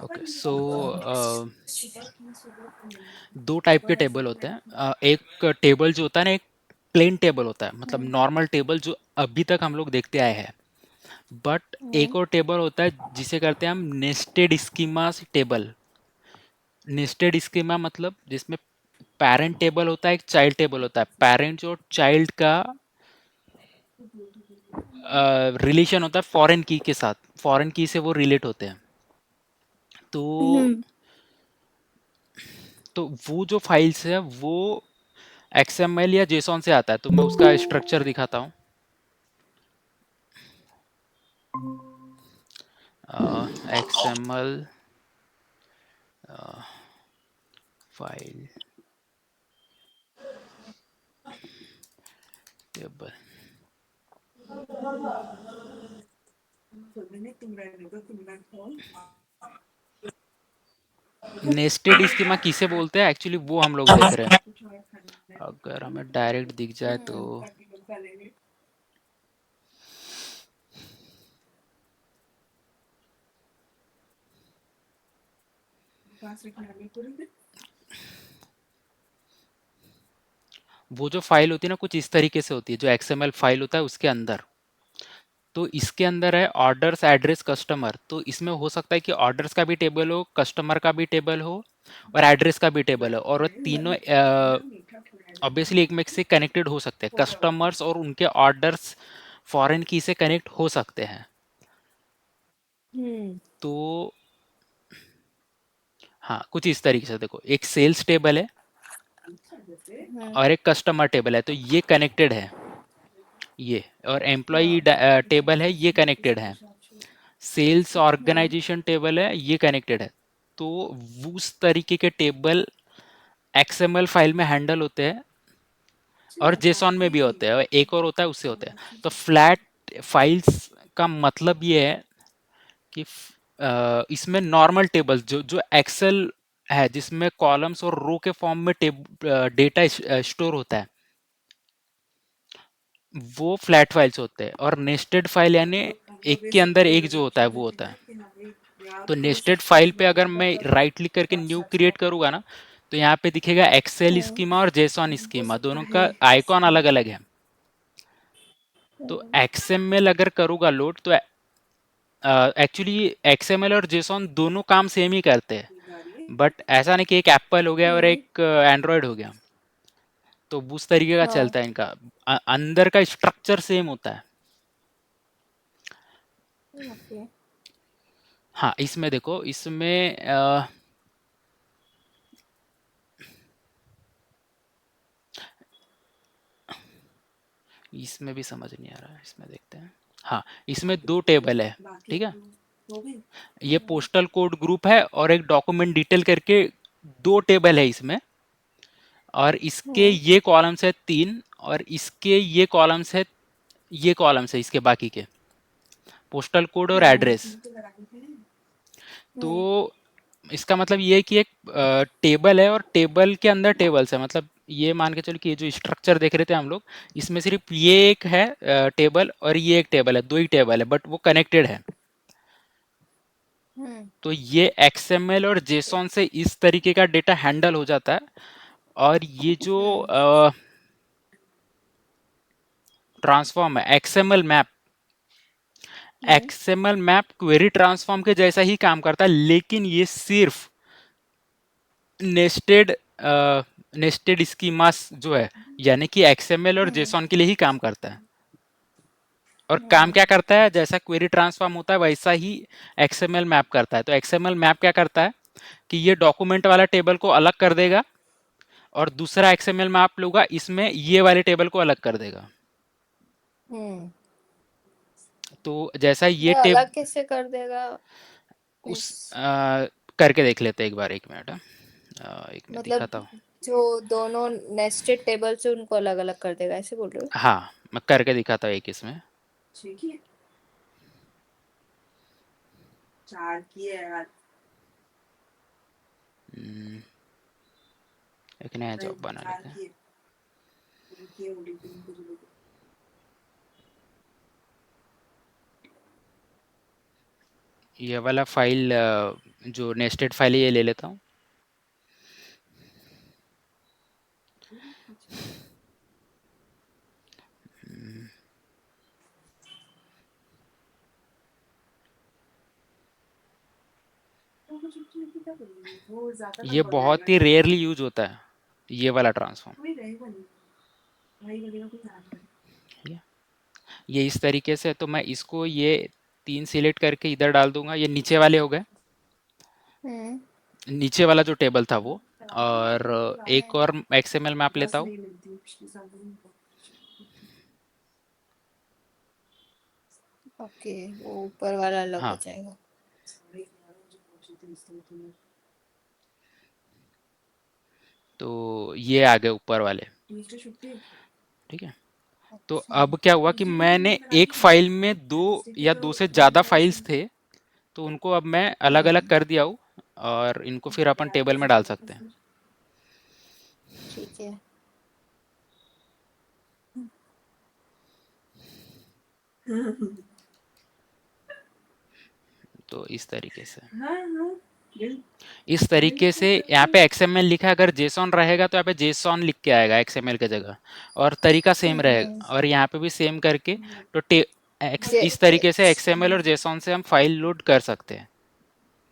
Okay so दो type के table होते हैं। एक टेबल जो होता है ना, एक प्लेन टेबल होता है, मतलब नॉर्मल टेबल जो अभी तक हम लोग देखते आए हैं। बट एक और टेबल होता है जिसे करते हैं हम nested schema table. Nested schema मतलब जिसमें पेरेंट टेबल होता है, एक चाइल्ड टेबल होता है। पेरेंट और चाइल्ड का रिलेशन होता है फॉरेन की के साथ, फॉरेन की से वो रिलेट होते हैं। तो हम्म तो वो जो फाइल्स है वो एक्सएमएल या जेसॉन से आता है। तो मैं उसका स्ट्रक्चर दिखाता हूँ। XML file table. Nested schema किसे बोलते हैं एक्चुअली वो हम लोग देख रहे हैं। अगर हमें डायरेक्ट दिख जाए तो वो जो फाइल होती है ना कुछ इस तरीके से होती है, जो एक्सएमएल फाइल होता है उसके अंदर। तो इसके अंदर है ऑर्डर्स एड्रेस कस्टमर। तो इसमें हो सकता है कि ऑर्डर्स का भी टेबल हो, कस्टमर का भी टेबल हो और एड्रेस का भी टेबल हो, और वो तीनों ऑब्वियसली एक में से कनेक्टेड हो सकते हैं। कस्टमर्स और उनके ऑर्डर्स फॉरेन की से कनेक्ट हो सकते हैं। हम्म तो हाँ, कुछ इस तरीके से देखो, एक सेल्स टेबल है और एक कस्टमर टेबल है, तो ये कनेक्टेड है। ये और एम्प्लॉय टेबल है, ये कनेक्टेड है। सेल्स ऑर्गेनाइजेशन टेबल है, ये कनेक्टेड है। तो उस तरीके के टेबल एक्सएमएल फाइल में हैंडल होते हैं और जेसॉन में भी होते हैं, और एक और होता है उससे होते हैं। तो फ्लैट फाइल्स का मतलब ये है कि इसमें नॉर्मल टेबल्स जो जो एक्सेल है जिसमें कॉलम्स और रो के फॉर्म में डेटा स्टोर होता है, वो फ्लैट फाइल्स होते हैं। और नेस्टेड फाइल यानी एक के अंदर एक जो होता है वो होता है। तो नेस्टेड फाइल पे अगर मैं राइट क्लिक करके न्यू क्रिएट करूंगा ना, तो यहाँ पे दिखेगा एक्सेल स्कीमा और जेसॉन स्कीमा, दोनों का आइकॉन अलग अलग है। तो एक्सएमएल अगर करूंगा लोड, तो एक्चुअली एक्सएमएल और जेसॉन दोनों काम सेम ही करते हैं। बट ऐसा नहीं कि एक एप्पल हो गया और एक एंड्रॉयड हो गया। तो उस तरीके का हाँ चलता है इनका। अंदर का स्ट्रक्चर सेम होता है। ओके हाँ, इसमें देखो, इसमें इसमें भी समझ नहीं आ रहा है, इसमें देखते हैं। हाँ, इसमें दो टेबल है। ठीक है, ये पोस्टल कोड ग्रुप है और एक डॉक्यूमेंट डिटेल करके दो टेबल है इसमें। और इसके ये कॉलम्स है तीन, और इसके ये कॉलम्स है, ये कॉलम्स है इसके बाकी के, पोस्टल कोड और एड्रेस। तो इसका मतलब ये है कि एक टेबल है और टेबल के अंदर टेबल्स है। मतलब ये मान के चलो कि ये जो स्ट्रक्चर देख रहे थे हम लोग, इसमें सिर्फ ये एक है टेबल, और ये एक टेबल है, दो ही टेबल है बट वो कनेक्टेड है। तो ये एक्सएमएल और जेसॉन से इस तरीके का डेटा हैंडल हो जाता है। और ये जो ट्रांसफॉर्म है XML map, XML map query transform के जैसा ही काम करता है, लेकिन ये सिर्फ नेस्टेड नेस्टेड स्कीमास जो है, यानी कि एक्सएमएल और जेसॉन के लिए ही काम करता है। और काम क्या करता है, जैसा क्वेरी ट्रांसफॉर्म होता है वैसा ही एक्सएमएल मैप करता है। तो एक्सएमएल मैप क्या करता है कि ये डॉक्यूमेंट वाला टेबल को अलग कर देगा, और दूसरा एक्सएमएल मैप लूंगा, इसमें ये वाले टेबल को अलग कर देगा। तो जैसा ये वो टेब अलग कैसे कर देगा? उस मीन्स करके देख लेते हैं एक बार, 1 मिनट। एक मिनट मतलब दिखाता हूँ। जो दोनों नेस्टेड टेबल से उनको अलग अलग कर देगा, ऐसे बोल रहे हो? हाँ, मैं करके दिखाता हूँ एक इसमें। हम्म, एक नया जॉब बना लेते हैं। ये वाला फाइल जो नेस्टेड फाइल है ये ले लेता हूँ। ये बहुत ही रेयरली यूज होता है, ये वाला ट्रांसफॉर्म। ठीक है, ये इस तरीके से। तो मैं इसको ये 3 सिलेक्ट करके इधर डाल दूंगा। ये नीचे वाले हो गए, हम्म। नीचे वाला जो टेबल था वो। और एक हम्म। और XML मैप लेता हूँ। ओके, वो ऊपर वाला अलग हो हाँ, जाएगा। तो ये आ गए ऊपर वाले। ठीक है, तो अच्छा। अब क्या हुआ कि मैंने एक फाइल में दो या दो से ज़्यादा फाइल्स थे, तो उनको अब मैं अलग अलग हम्म। कर दिया हूँ। और इनको फिर अपन टेबल में डाल सकते हैं। ठीक है। तो इस तरीके से, इस तरीके से यहाँ पे XML लिखा है। अगर जेसॉन रहेगा तो यहाँ पे जेसॉन लिख के आएगा XML की जगह, और तरीका सेम हम्म। रहेगा। और यहाँ पे भी सेम करके, तो जे इस तरीके से XML और जेसॉन से हम फाइल लोड कर सकते हैं।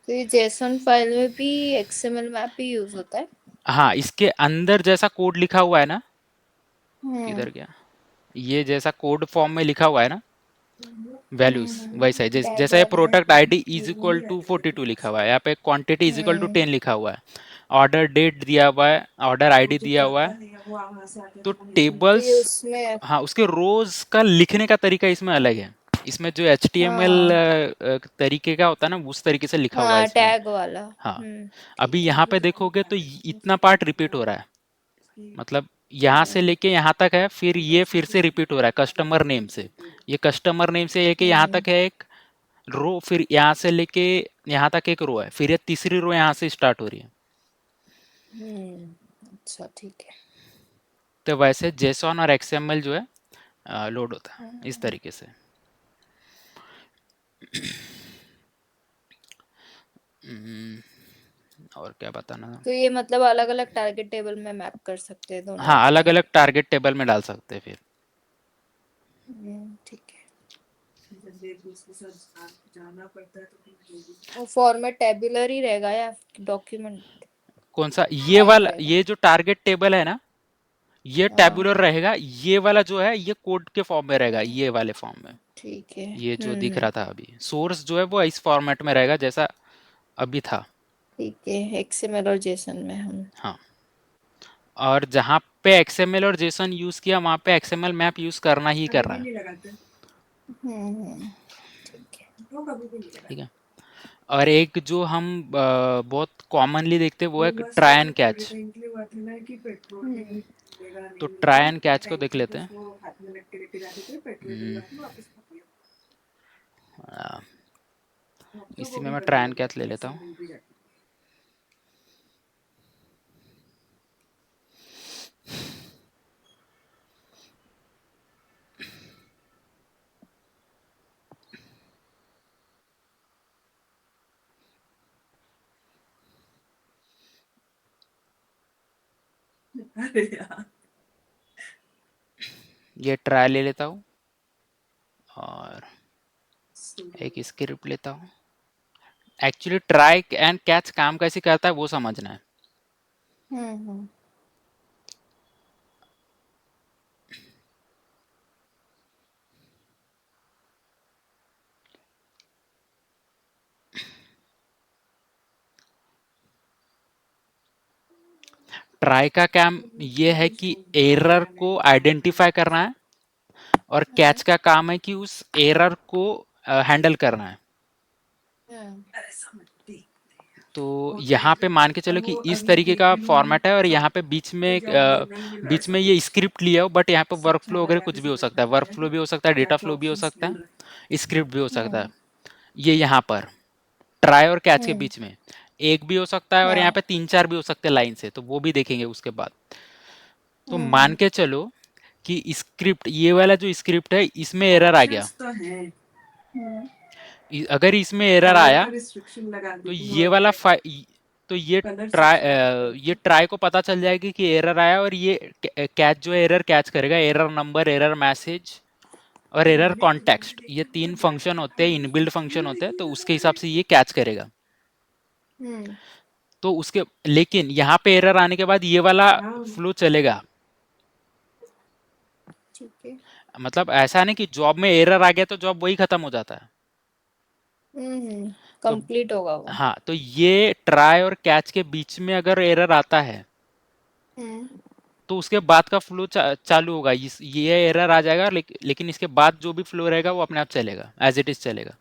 तो ये जेसन फाइल में भी एक्सएमएल मैप ही यूज होता है? हाँ, इसके अंदर जैसा कोड लिखा हुआ है ना, हम्म। किधर गया, ये जैसा कोड फॉर्म में लिखा हुआ है ना, वैल्यूज वैसा है। जैसा ये डायग्राम में। Product ID is equal to 42 लिखा हुआ है, यहाँ पे quantity is equal to hmm. 10 लिखा हुआ है, ऑर्डर डेट दिया हुआ है, ऑर्डर आईडी दिया हुआ है। तो तो टेबल्स, ये उसमें। हाँ, उसके रोज का लिखने का तरीका इसमें अलग है। इसमें जो HTML हाँ। तरीके का होता है ना, उस तरीके से लिखा हुआ है हाँ, इसमें। टैग वाला। हाँ, अभी ठीक है। यहाँ पे देखोगे तो इतना पार्ट रिपीट हो रहा है। मतलब यहाँ से हम्म। लेके यहाँ तक है, फिर ये फिर से रिपीट हो रहा है कस्टमर नेम से। ये कस्टमर नेम से लेके यहाँ हम्म। तक है एक रो, फिर यहाँ से लेके यहाँ तक एक रो है, फिर ये तीसरी रो यहाँ से स्टार्ट हो रही है। अच्छा, ठीक है। तो वैसे जेसॉन और XML जो है लोड होता है इस हम्म। तरीके से। हम्म, और क्या बताना था? तो ये मतलब अलग अलग टारगेट टेबल में मैप कर सकते हैं दोनों हाँ, अलग अपने। अलग टारगेट टेबल में डाल सकते हैं फिर। ठीक है। वो फॉर्मेट टेबुलर ही रहेगा या डॉक्यूमेंट कौन सा, ये टाइप वाला, रहेगा? ये जो टारगेट टेबल है ना, ये हाँ। टैबुलर रहेगा। ये वाला जो है ये कोड के फॉर्म में रहेगा, ये वाले फॉर्म में। ठीक है। ये जो दिख रहा था अभी, सोर्स जो है वो इस फॉर्मेट में रहेगा जैसा अभी था। ठीक है, एक्सएमएल और जेसन में हम। हाँ, और जहाँ पे XML और JSON यूज किया वहाँ पे XML मैप यूज करना ही कर रहा है। ठीक है। ठीक है, और एक जो हम बहुत कॉमनली देखते हैं वो है ट्राई एंड कैच। तो ट्राई एंड कैच को देख लेते हैं। हम्म, आ, इसी में मैं ट्राई एंड कैच ले लेता हूँ। ये ट्राई ले लेता हूँ, और एक स्क्रिप्ट लेता हूँ। एक्चुअली ट्राई एंड कैच काम कैसे करता है वो समझना है। हम्म। ट्राई का काम ये है कि एरर को आइडेंटिफाई करना है, और कैच का काम है कि उस एरर को हैंडल करना है। तो यहाँ पे मान के चलो कि इस तरीके का फॉर्मेट है, और यहाँ पे बीच में ये स्क्रिप्ट लिया हो, बट यहाँ पे वर्क फ्लो वगैरह कुछ भी हो सकता है, वर्क फ्लो भी हो सकता है, डेटा फ्लो भी हो सकता है, स्क्रिप्ट भी हो सकता है। ये यहाँ पर ट्राई और कैच के बीच में एक भी हो सकता है, और यहाँ पे 3-4 भी हो सकते हैं लाइन से, तो वो भी देखेंगे उसके बाद। तो मान के चलो कि स्क्रिप्ट, ये वाला जो स्क्रिप्ट है इसमें एरर आ गया। अगर इसमें एरर आया तो ये वाला तो ये ट्राई को पता चल जाएगी कि एरर आया, और ये कैच जो है एरर कैच करेगा, एरर नंबर, एरर मैसेज और एरर कॉन्टेक्स्ट, ये 3 फंक्शन होते हैं, इनबिल्ड फंक्शन होते हैं, तो उसके हिसाब से ये कैच करेगा। तो उसके लेकिन यहाँ पे एरर आने के बाद ये वाला फ्लो चलेगा। ठीक है। मतलब ऐसा नहीं कि जॉब में एरर आ गया तो जॉब वही खत्म हो जाता है। तो कंप्लीट होगा वो। हाँ, तो ये ट्राई और कैच के बीच में अगर एरर आता है तो उसके बाद का फ्लो चालू होगा, ये एरर आ जाएगा, लेकिन इसके बाद जो भी फ्लो रहेगा वो अपने आप चलेगा, एज इट इज चलेगा।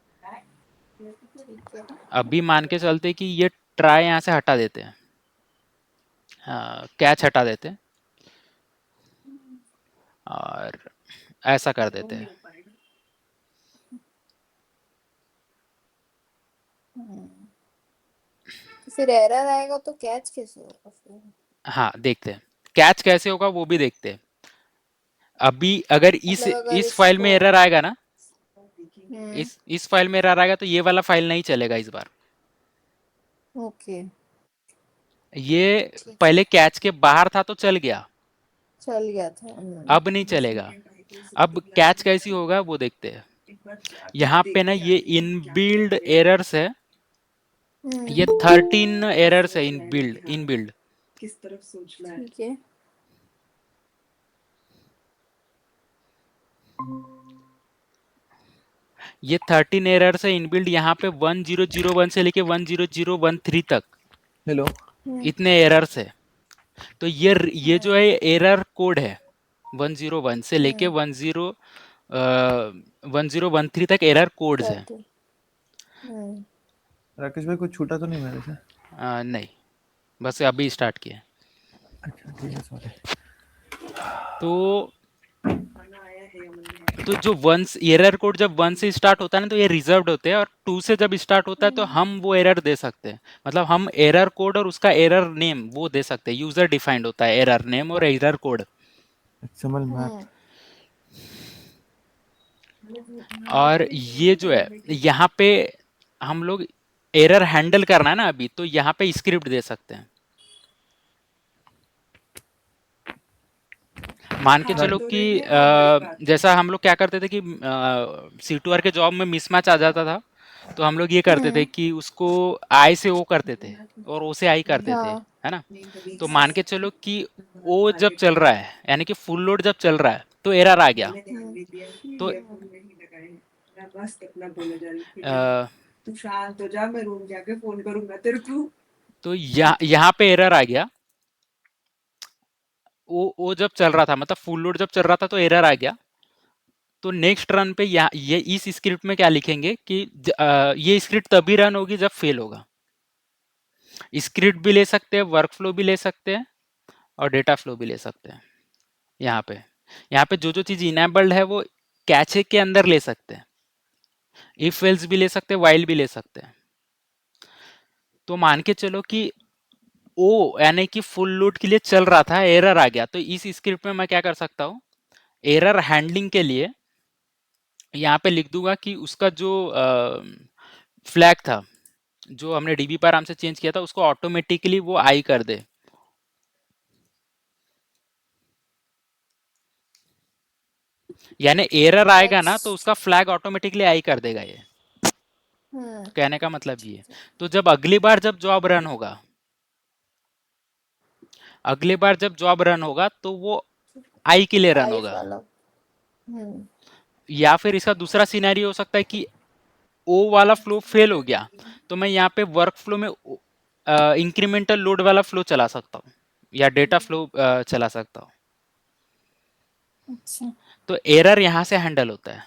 ठीक है। अभी मान के चलते कि ये ट्राई यहाँ से हटा देते हैं, हाँ, कैच हटा देते हैं और ऐसा कर देते हैं। तो फिर एरर आएगा तो कैच कैसे होगा फिर? हाँ, देखते हैं कैच कैसे होगा, वो भी देखते हैं। अभी अगर मतलब अगर इस फाइल में इसको एरर आएगा ना, हम्म इस फाइल में एरर आएगा तो ये वाला फाइल नहीं चलेगा इस बार। ओके। ये ठीक है। पहले कैच के बाहर था तो चल गया, चल गया था। अब नहीं चलेगा। अब कैच कैसी होगा वो देखते हैं। यहाँ पे ना ये इनबिल्ड एरर्स है, ये 13 एरर्स है इनबिल्ड। ठीक है। ये 13 एरर्स है इनबिल्ड, यहाँ पे 1001 से लेके 10013 तक हेलो। इतने एरर्स है। तो ये जो है एरर कोड है, 101 से लेके 1013 तक एरर कोड्स है। राकेश भाई कुछ छूटा तो नहीं मेरे से? नहीं, बस अभी स्टार्ट किया। अच्छा ठीक है, सॉरी। तो जो वंस एरर कोड जब 1 से स्टार्ट होता है ना तो ये रिजर्व्ड होते हैं, और 2 से जब स्टार्ट होता है तो हम वो एरर दे सकते हैं। मतलब हम एरर कोड और उसका एरर नेम वो दे सकते हैं, यूजर डिफाइंड होता है एरर नेम और एरर कोड। XML math. और ये जो है यहाँ पे हम लोग एरर हैंडल करना है ना अभी, तो यहाँ पे स्क्रिप्ट दे सकते हैं। मान के चलो कि जैसा हम लोग क्या करते थे कि C2R के जॉब में मिसमैच आ जाता था, तो हम लोग ये करते थे कि उसको आई से ओ करते थे और ओ से आई करते थे, हाँ। है ना। तो मान के चलो कि ओ जब चल रहा है, यानी कि फुल लोड जब चल रहा है, तो एरर आ गया। तो अ, तो यहाँ पे एरर आ गया। ओ जब चल रहा था, मतलब फुल लोड जब चल रहा था तो एरर आ गया। तो नेक्स्ट रन पे ये इस स्क्रिप्ट में क्या लिखेंगे कि ये स्क्रिप्ट तभी रन होगी जब फेल होगा। स्क्रिप्ट भी ले सकते हैं, वर्क फ्लो भी ले सकते हैं और डेटा फ्लो भी ले सकते हैं। यहाँ पे जो जो चीज इनेबल्ड है वो कैचे के अंदर ले सकते हैं, इफ एल्स भी ले सकते हैं, वाइल भी ले सकते हैं। तो मान के चलो कि ओ यानी कि फुल लोड के लिए चल रहा था, एरर आ गया, तो इस स्क्रिप्ट में मैं क्या कर सकता हूँ, एरर हैंडलिंग के लिए यहाँ पे लिख दूंगा कि उसका जो फ्लैग था, जो हमने डीबी पर आराम से चेंज किया था, उसको ऑटोमेटिकली वो आई कर दे। यानी एरर आएगा ना तो उसका फ्लैग ऑटोमेटिकली आई कर देगा ये। कहने का मतलब ये। तो जब अगली बार जब जॉब रन होगा, अगली बार जब जॉब रन होगा तो वो आई के लिए रन आई होगा। वाला। या फिर इसका दूसरा सिनेरियो हो सकता है कि ओ वाला फ्लो फेल हो गया, तो मैं यहाँ पे वर्क फ्लो में इंक्रीमेंटल लोड वाला फ्लो चला सकता हूँ या डेटा फ्लो चला सकता हूँ। अच्छा। तो एरर यहाँ से हैंडल होता है।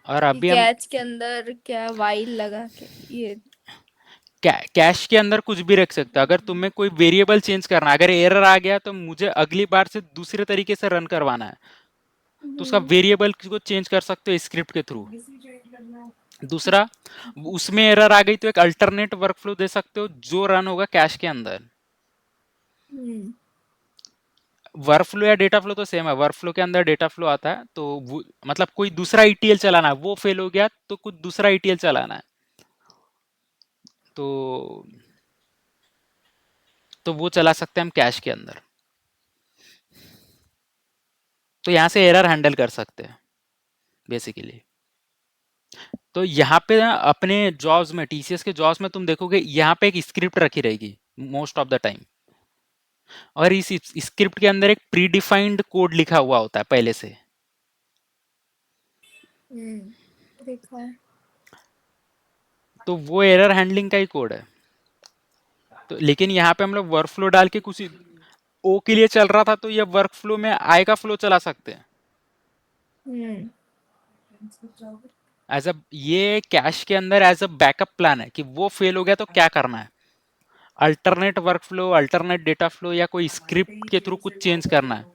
और ये अभी हम कैच के अंदर क्या वाइल लगा के ये। कैश के अंदर कुछ भी रख सकते हो। अगर तुम्हें कोई वेरिएबल चेंज करना है, अगर एरर आ गया तो मुझे अगली बार से दूसरे तरीके से रन करवाना है, तो उसका हम्म। वेरिएबल को चेंज कर सकते हो स्क्रिप्ट के थ्रू। दूसरा, उसमें एरर आ गई तो एक अल्टरनेट वर्कफ्लो दे सकते हो जो रन होगा कैश के अंदर। हम्म। वर्कफ्लो या डेटा फ्लो तो सेम है। वर्कफ्लो के अंदर डेटा फ्लो आता है, तो मतलब कोई दूसरा ईटीएल चलाना है, वो फेल हो गया तो कुछ दूसरा ईटीएल चलाना है, तो वो चला सकते हैं हम कैश के अंदर। तो यहाँ से एरर हैंडल कर सकते हैं बेसिकली। तो यहाँ पे ना अपने जॉब्स में, टीसीएस के जॉब्स में तुम देखोगे यहाँ पे एक स्क्रिप्ट रखी रहेगी मोस्ट ऑफ द टाइम, और इस स्क्रिप्ट के अंदर एक प्री डिफाइंड कोड लिखा हुआ होता है पहले से। देखा है। तो वो एरर हैंडलिंग का ही कोड है। तो लेकिन यहाँ पे हम लोग वर्क फ्लो डाल के कुछ ओ के लिए चल रहा था, तो ये वर्क फ्लो में आई का फ्लो चला सकते हैं हम्म। एज अ, ये कैश के अंदर एज अ बैकअप प्लान है कि वो फेल हो गया तो क्या करना है। Alternate work flow, alternate data flow, या कोई स्क्रिप्ट के थ्रू कुछ चेंज करना है,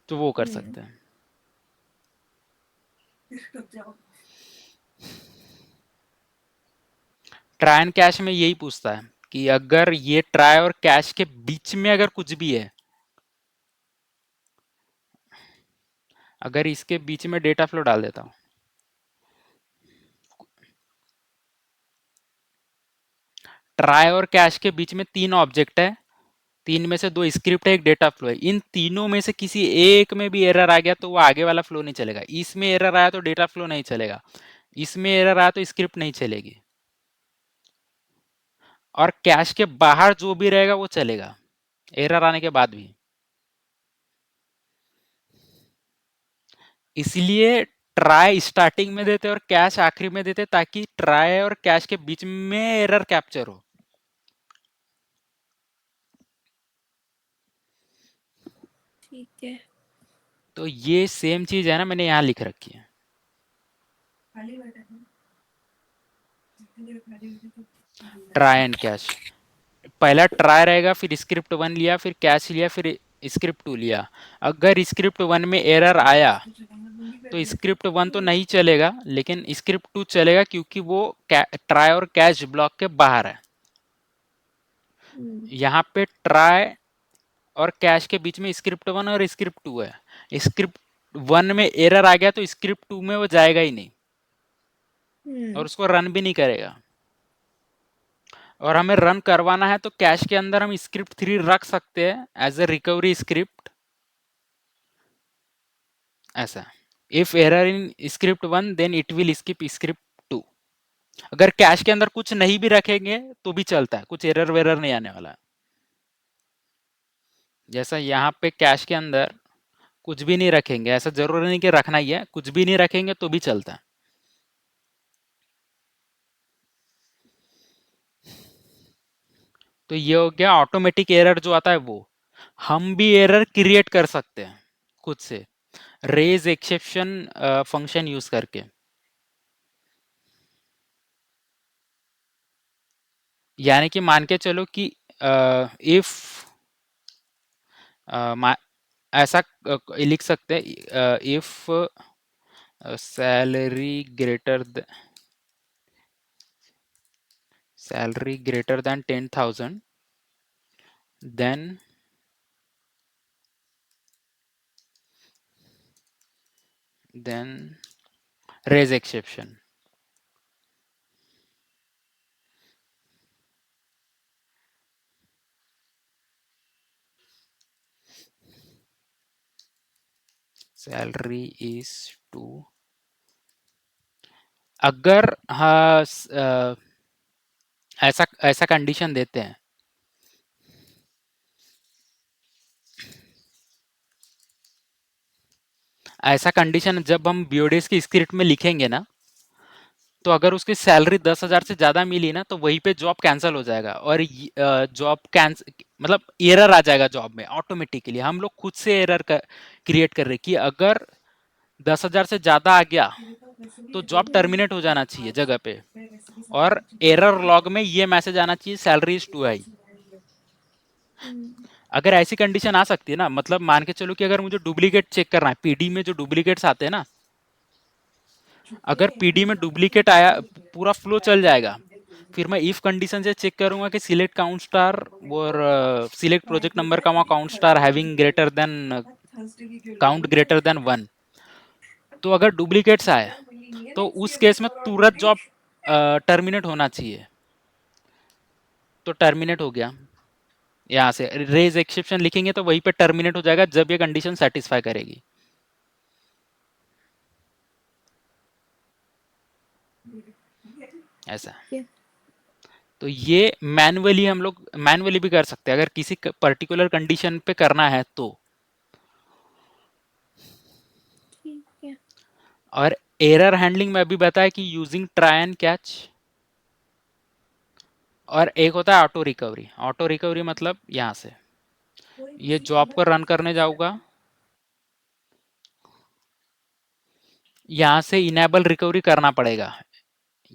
तो वो कर हम्म। सकते हैं। ट्राई एंड कैश में यही पूछता है कि अगर ये ट्राई और कैश के बीच में अगर कुछ भी है, अगर इसके बीच में डेटा फ्लो डाल देता हूँ, ट्राई और कैश के बीच में तीन ऑब्जेक्ट है, तीन में से दो स्क्रिप्ट है, एक डेटा फ्लो है। इन तीनों में से किसी एक में भी एरर आ गया तो वो आगे वाला फ्लो नहीं चलेगा। इसमें एरर आया तो डेटा फ्लो नहीं चलेगा, इसमें एरर आया तो स्क्रिप्ट नहीं चलेगी, और कैश के बाहर जो भी रहेगा वो चलेगा एरर आने के बाद भी। इसलिए ट्राई स्टार्टिंग में देते और कैश आखिरी में देते, ताकि ट्राई और कैश के बीच में एरर कैप्चर हो। ठीक है। तो ये सेम चीज है ना, मैंने यहाँ लिख रखी है। ट्राई एंड कैश, पहला ट्राई रहेगा, फिर स्क्रिप्ट वन लिया, फिर कैश लिया, फिर स्क्रिप्ट टू लिया। अगर स्क्रिप्ट वन में एरर आया तो स्क्रिप्ट वन तो नहीं चलेगा, लेकिन स्क्रिप्ट टू चलेगा, क्योंकि वो ट्राई और कैश ब्लॉक के बाहर है। हम्म। यहाँ पे ट्राई और कैश के बीच में स्क्रिप्ट वन और स्क्रिप्ट टू है। स्क्रिप्ट वन में एरर आ गया तो स्क्रिप्ट टू में वो जाएगा ही नहीं, और उसको रन भी नहीं करेगा। और हमें रन करवाना है तो कैश के अंदर हम स्क्रिप्ट थ्री रख सकते हैं एज ए रिकवरी स्क्रिप्ट, ऐसा। If error in script one then it will skip script two. अगर कैश के अंदर कुछ नहीं भी रखेंगे तो भी चलता है, कुछ एरर वेरर नहीं आने वाला है। जैसा यहाँ पे कैश के अंदर कुछ भी नहीं रखेंगे, ऐसा जरूरी नहीं कि रखना ही है, कुछ भी नहीं रखेंगे तो भी चलता है। तो ये हो गया ऑटोमेटिक एरर जो आता है वो। हम भी एरर क्रिएट कर सकते हैं खुद से, रेज एक्सेप्शन फंक्शन यूज करके। यानी कि मान के चलो कि इफ ऐसा लिख सकते हैं, if salary greater than 10,000, then raise exception. Salary is to, अगर हाँ ऐसा ऐसा कंडीशन देते हैं, ऐसा कंडीशन जब हम बीओडीएस की स्क्रिप्ट में लिखेंगे ना, तो अगर उसकी सैलरी 10,000 से ज़्यादा मिली ना तो वहीं पे जॉब कैंसिल हो जाएगा और जॉब कैंसिल मतलब एरर आ जाएगा जॉब में ऑटोमेटिकली। हम लोग खुद से एरर क्रिएट कर रहे कि अगर 10,000 से ज़्यादा आ गया तो जॉब टर्मिनेट हो जाना चाहिए जगह पे, और एरर लॉग में ये मैसेज आना चाहिए सैलरी इज टू हाई। अगर ऐसी कंडीशन आ सकती है ना, मतलब मान के चलो कि अगर मुझे डुप्लीकेट चेक करना है, पीडी में जो डुप्लीकेट्स आते हैं ना, अगर पीडी में डुप्लीकेट आया पूरा फ्लो चल जाएगा, फिर मैं इफ कंडीशन से चेक करूंगा कि सिलेक्ट काउंट स्टार और सिलेक्ट प्रोजेक्ट नंबर का count star having greater than count greater than 1। तो अगर डुप्लीकेट्स आए तो उस केस में तुरंत जॉब टर्मिनेट होना चाहिए। तो टर्मिनेट हो गया, यहाँ से रेज एक्सेप्शन लिखेंगे तो वहीं पे टर्मिनेट हो जाएगा जब ये कंडीशन सेटिस्फाई करेगी। ऐसा। तो ये मैनुअली हम लोग मैनुअली भी कर सकते हैं अगर किसी पर्टिकुलर कंडीशन पे करना है तो। ठीक है। और एरर हैंडलिंग में अभी बताया कि यूजिंग ट्राई एंड कैच, और एक होता है ऑटो रिकवरी। ऑटो रिकवरी मतलब यहाँ से ये जॉब को रन करने जाऊंगा, यहाँ से इनेबल रिकवरी करना पड़ेगा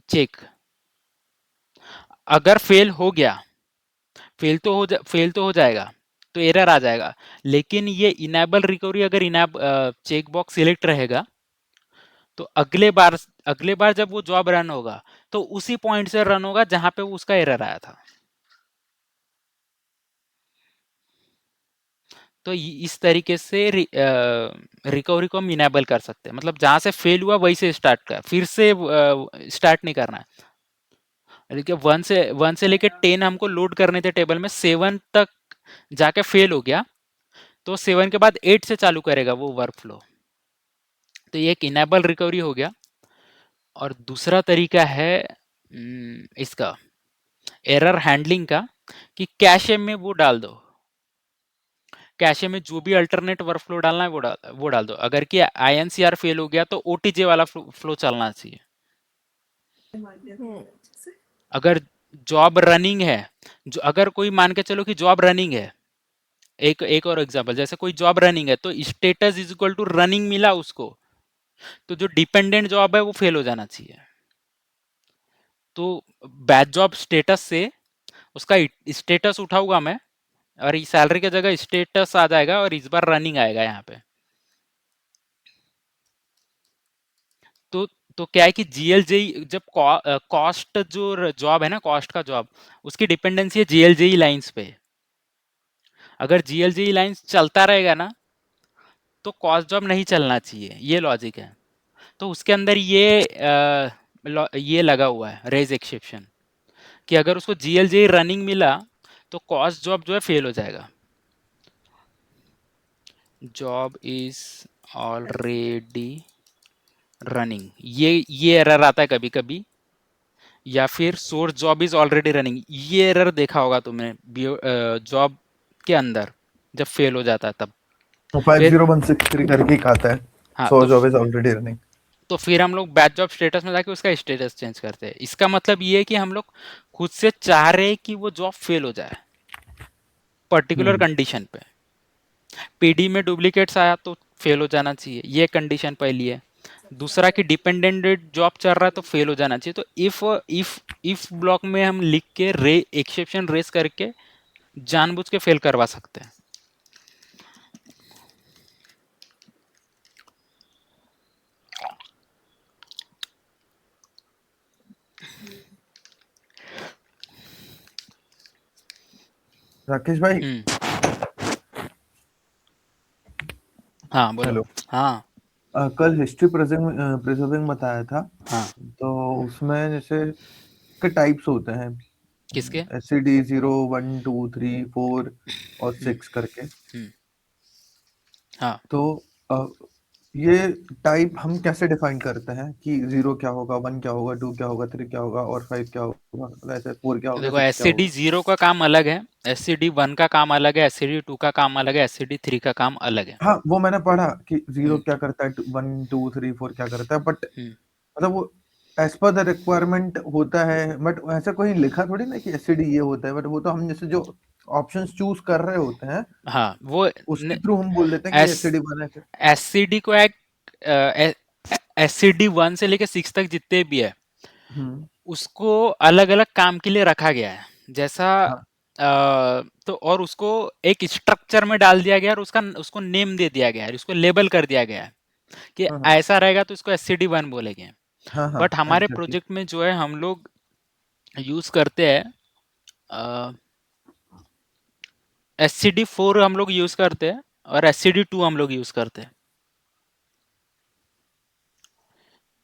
चेक। अगर फेल हो गया, फेल तो हो जाएगा, तो एरर आ जाएगा, लेकिन ये इनेबल रिकवरी अगर चेक बॉक्स सिलेक्ट रहेगा तो अगले बार जब वो जॉब रन होगा तो उसी पॉइंट से रन होगा जहां पे उसका एरर आया था। तो इस तरीके से रिकवरी को हम इनेबल कर सकते हैं, मतलब जहां से फेल हुआ वहीं से स्टार्ट कर, फिर से स्टार्ट नहीं करना है। देखिए 1 से लेके 10 हमको लोड करने थे टेबल में, 7 तक जाके फेल हो गया तो 7 के बाद 8 से चालू करेगा वो वर्क फ्लो। तो ये एक इनेबल रिकवरी हो गया। और दूसरा तरीका है इसका एरर हैंडलिंग का, कि कैशे में वो डाल दो, कैशे में जो भी अल्टरनेट वर्कफ्लो डालना है वो डाल दो। अगर कि आईएनसीआर फेल हो गया तो ओटीजे वाला फ्लो चलना चाहिए। अगर जॉब रनिंग है, जो अगर कोई मान के चलो कि जॉब रनिंग है, एक और एग्जांपल, जैसे कोई जॉब रनिंग है तो status is equal to running मिला उसको, तो जो डिपेंडेंट जॉब है वो फेल हो जाना चाहिए। तो बैच जॉब स्टेटस से उसका स्टेटस उठाऊंगा मैं, और सैलरी की जगह स्टेटस आ जाएगा और इस बार रनिंग आएगा यहाँ पे। तो तो क्या है कि जीएलजेई जब कॉस्ट जो जॉब है ना, कॉस्ट का जॉब, उसकी डिपेंडेंसी है जीएलजेई लाइंस पे। अगर जीएलजेई लाइंस चलता रहेगा ना तो कॉस्ट जॉब नहीं चलना चाहिए, ये लॉजिक है। तो उसके अंदर ये लगा हुआ है रेज एक्सेप्शन, कि अगर उसको जीएलजेई रनिंग मिला तो कॉस्ट जॉब जो है फेल हो जाएगा। जॉब इज ऑलरेडी रनिंग, ये एरर आता है कभी कभी। या फिर source job is already running, ये एरर देखा होगा तुमने जॉब के अंदर जब फेल हो जाता है तब। फिर 50163 करके एक आता है, हाँ, so job is already running. तो फिर हम लोग बैच जॉब स्टेटस में जाके उसका स्टेटस चेंज करते हैं। इसका मतलब ये है कि हम लोग खुद से चाह रहे हैं कि वो जॉब फेल हो जाए पर्टिकुलर कंडीशन पे। पीडी में डुप्लीकेट्स आया तो फेल हो जाना चाहिए, ये कंडीशन पहली है। दूसरा कि डिपेंडेंट जॉब चल रहा है तो फेल हो जाना चाहिए। तो इफ ब्लॉक में हम लिख के एक्सेप्शन रेस करके जानबूझ के फेल करवा सकते हैं। राकेश भाई, हाँ बोलो। हेलो। हाँ कल हिस्ट्री प्रिजर्विंग बताया था, हाँ। तो उसमें जैसे के टाइप्स होते हैं, किसके? एससीडी 0 1 2 3 4 और 6 करके। हाँ तो अ, ये टाइप हम कैसे डिफाइन करते हैं कि 0 क्या होगा, 1 क्या होगा, 2 क्या होगा, 3 क्या होगा और 5 क्या होगा, वैसे 4 क्या होगा, देखो, 6 एस क्या सी डी होगा? जीरो का काम अलग है, एस सी डी वन का काम अलग है, एस सी डी टू का काम अलग है, एस सी डी थ्री का काम अलग है। हाँ, वो मैंने पढ़ा कि 0 हम्म, क्या करता है, 1 2 3 4 क्या करता है, बट हम्म, मतलब वो एज पर द रिक्वायरमेंट होता है, बट ऐसा कोई लिखा थोड़ी ना कि एससीडी ये होता है, बट वो तो हम जैसे जो ऑप्शंस चूज कर रहे होते हैं हाँ, वो उसके थ्रू हम बोल देते हैं कि ये एस एससीडी वन है। एससीडी को एक एससीडी 1 से लेकर 6 तक जितने भी है हम्म। उसको अलग अलग काम के लिए रखा गया है। जैसा हाँ तो और उसको एक स्ट्रक्चर में डाल दिया गया और उसका उसको नेम दे दिया गया है, उसको लेबल कर दिया गया है कि हाँ हाँ ऐसा रहेगा तो इसको एससीडी 1 बोलेंगे। हाँ हाँ बट हमारे एग्जैक्टली। प्रोजेक्ट में जो है हम लोग यूज करते हैं एससीडी 4 हम लोग यूज करते हैं और एससीडी 2 हम लोग यूज करते हैं।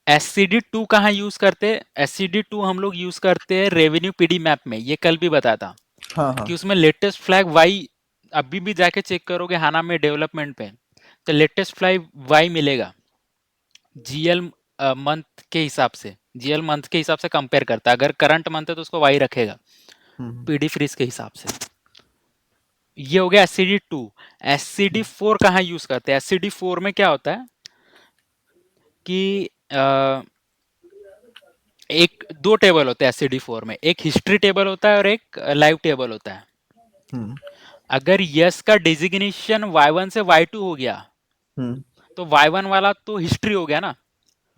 एससीडी 2 कहाँ यूज करते हैं? एससीडी 2 हम लोग यूज करते हैं रेवेन्यू पीडी मैप में। ये कल भी बताया था हाँ हाँ कि उसमें लेटेस्ट फ्लैग वाई अभी भी जाके चेक करोगे हाना में डेवलपमेंट पे तो लेटेस्ट फ्लैग वाई मिलेगा जीएल मंथ के हिसाब से। जीएल मंथ के हिसाब से कंपेयर करता है, अगर करंट मंथ है तो उसको वाई रखेगा हम्म पीडी फ्रीज के हिसाब से। ये हो गया एससीडी 2। एससीडी 4 कहाँ यूज करते हैं? एससीडी 4 में क्या होता है कि एक दो टेबल होते हैं एससीडी 4 में, एक हिस्ट्री टेबल होता है और एक लाइव टेबल होता है। हम्म अगर यस का डेजिग्नेशन y1 से y2 हो गया हम्म तो y1 वाला तो हिस्ट्री हो गया ना,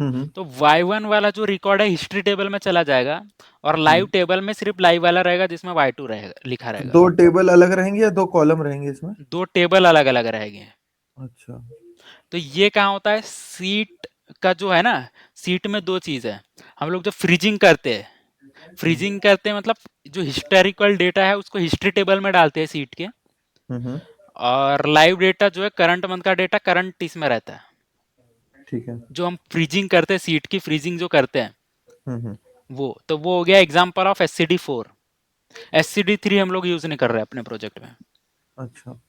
हम्म तो y1 वाला जो रिकॉर्ड है हिस्ट्री टेबल में चला जाएगा और लाइव हम्म। टेबल में सिर्फ लाइव वाला रहेगा जिसमें y2 रहेगा लिखा तो रहेगा। दो टेबल अलग रहेंगे या दो कॉलम रहेंगे इसमें? दो टेबल अलग अलग रहेंगे। अच्छा। तो ये कहाँ होता है? सीट का जो है ना, सीट में दो चीज है। हम लोग जो फ्रीजिंग करते हैं, हम्म फ्रीजिंग करते हैं मतलब जो हिस्टोरिकल डेटा है उसको हिस्ट्री टेबल में डालते हैं सीट के, हम्म। और लाइव डेटा जो है करंट मंथ का डेटा करंट इसमें रहता है। ठीक है। जो हम फ्रीजिंग करते हैं, सीट की फ्रीजिंग जो करते हैं हम्म। वो, तो वो हो गया एग्जांपल ऑफ एससीडी 4। एससीडी 3 हम लोग यूज नहीं कर रहे अपने प्रोजेक्ट में। अच्छा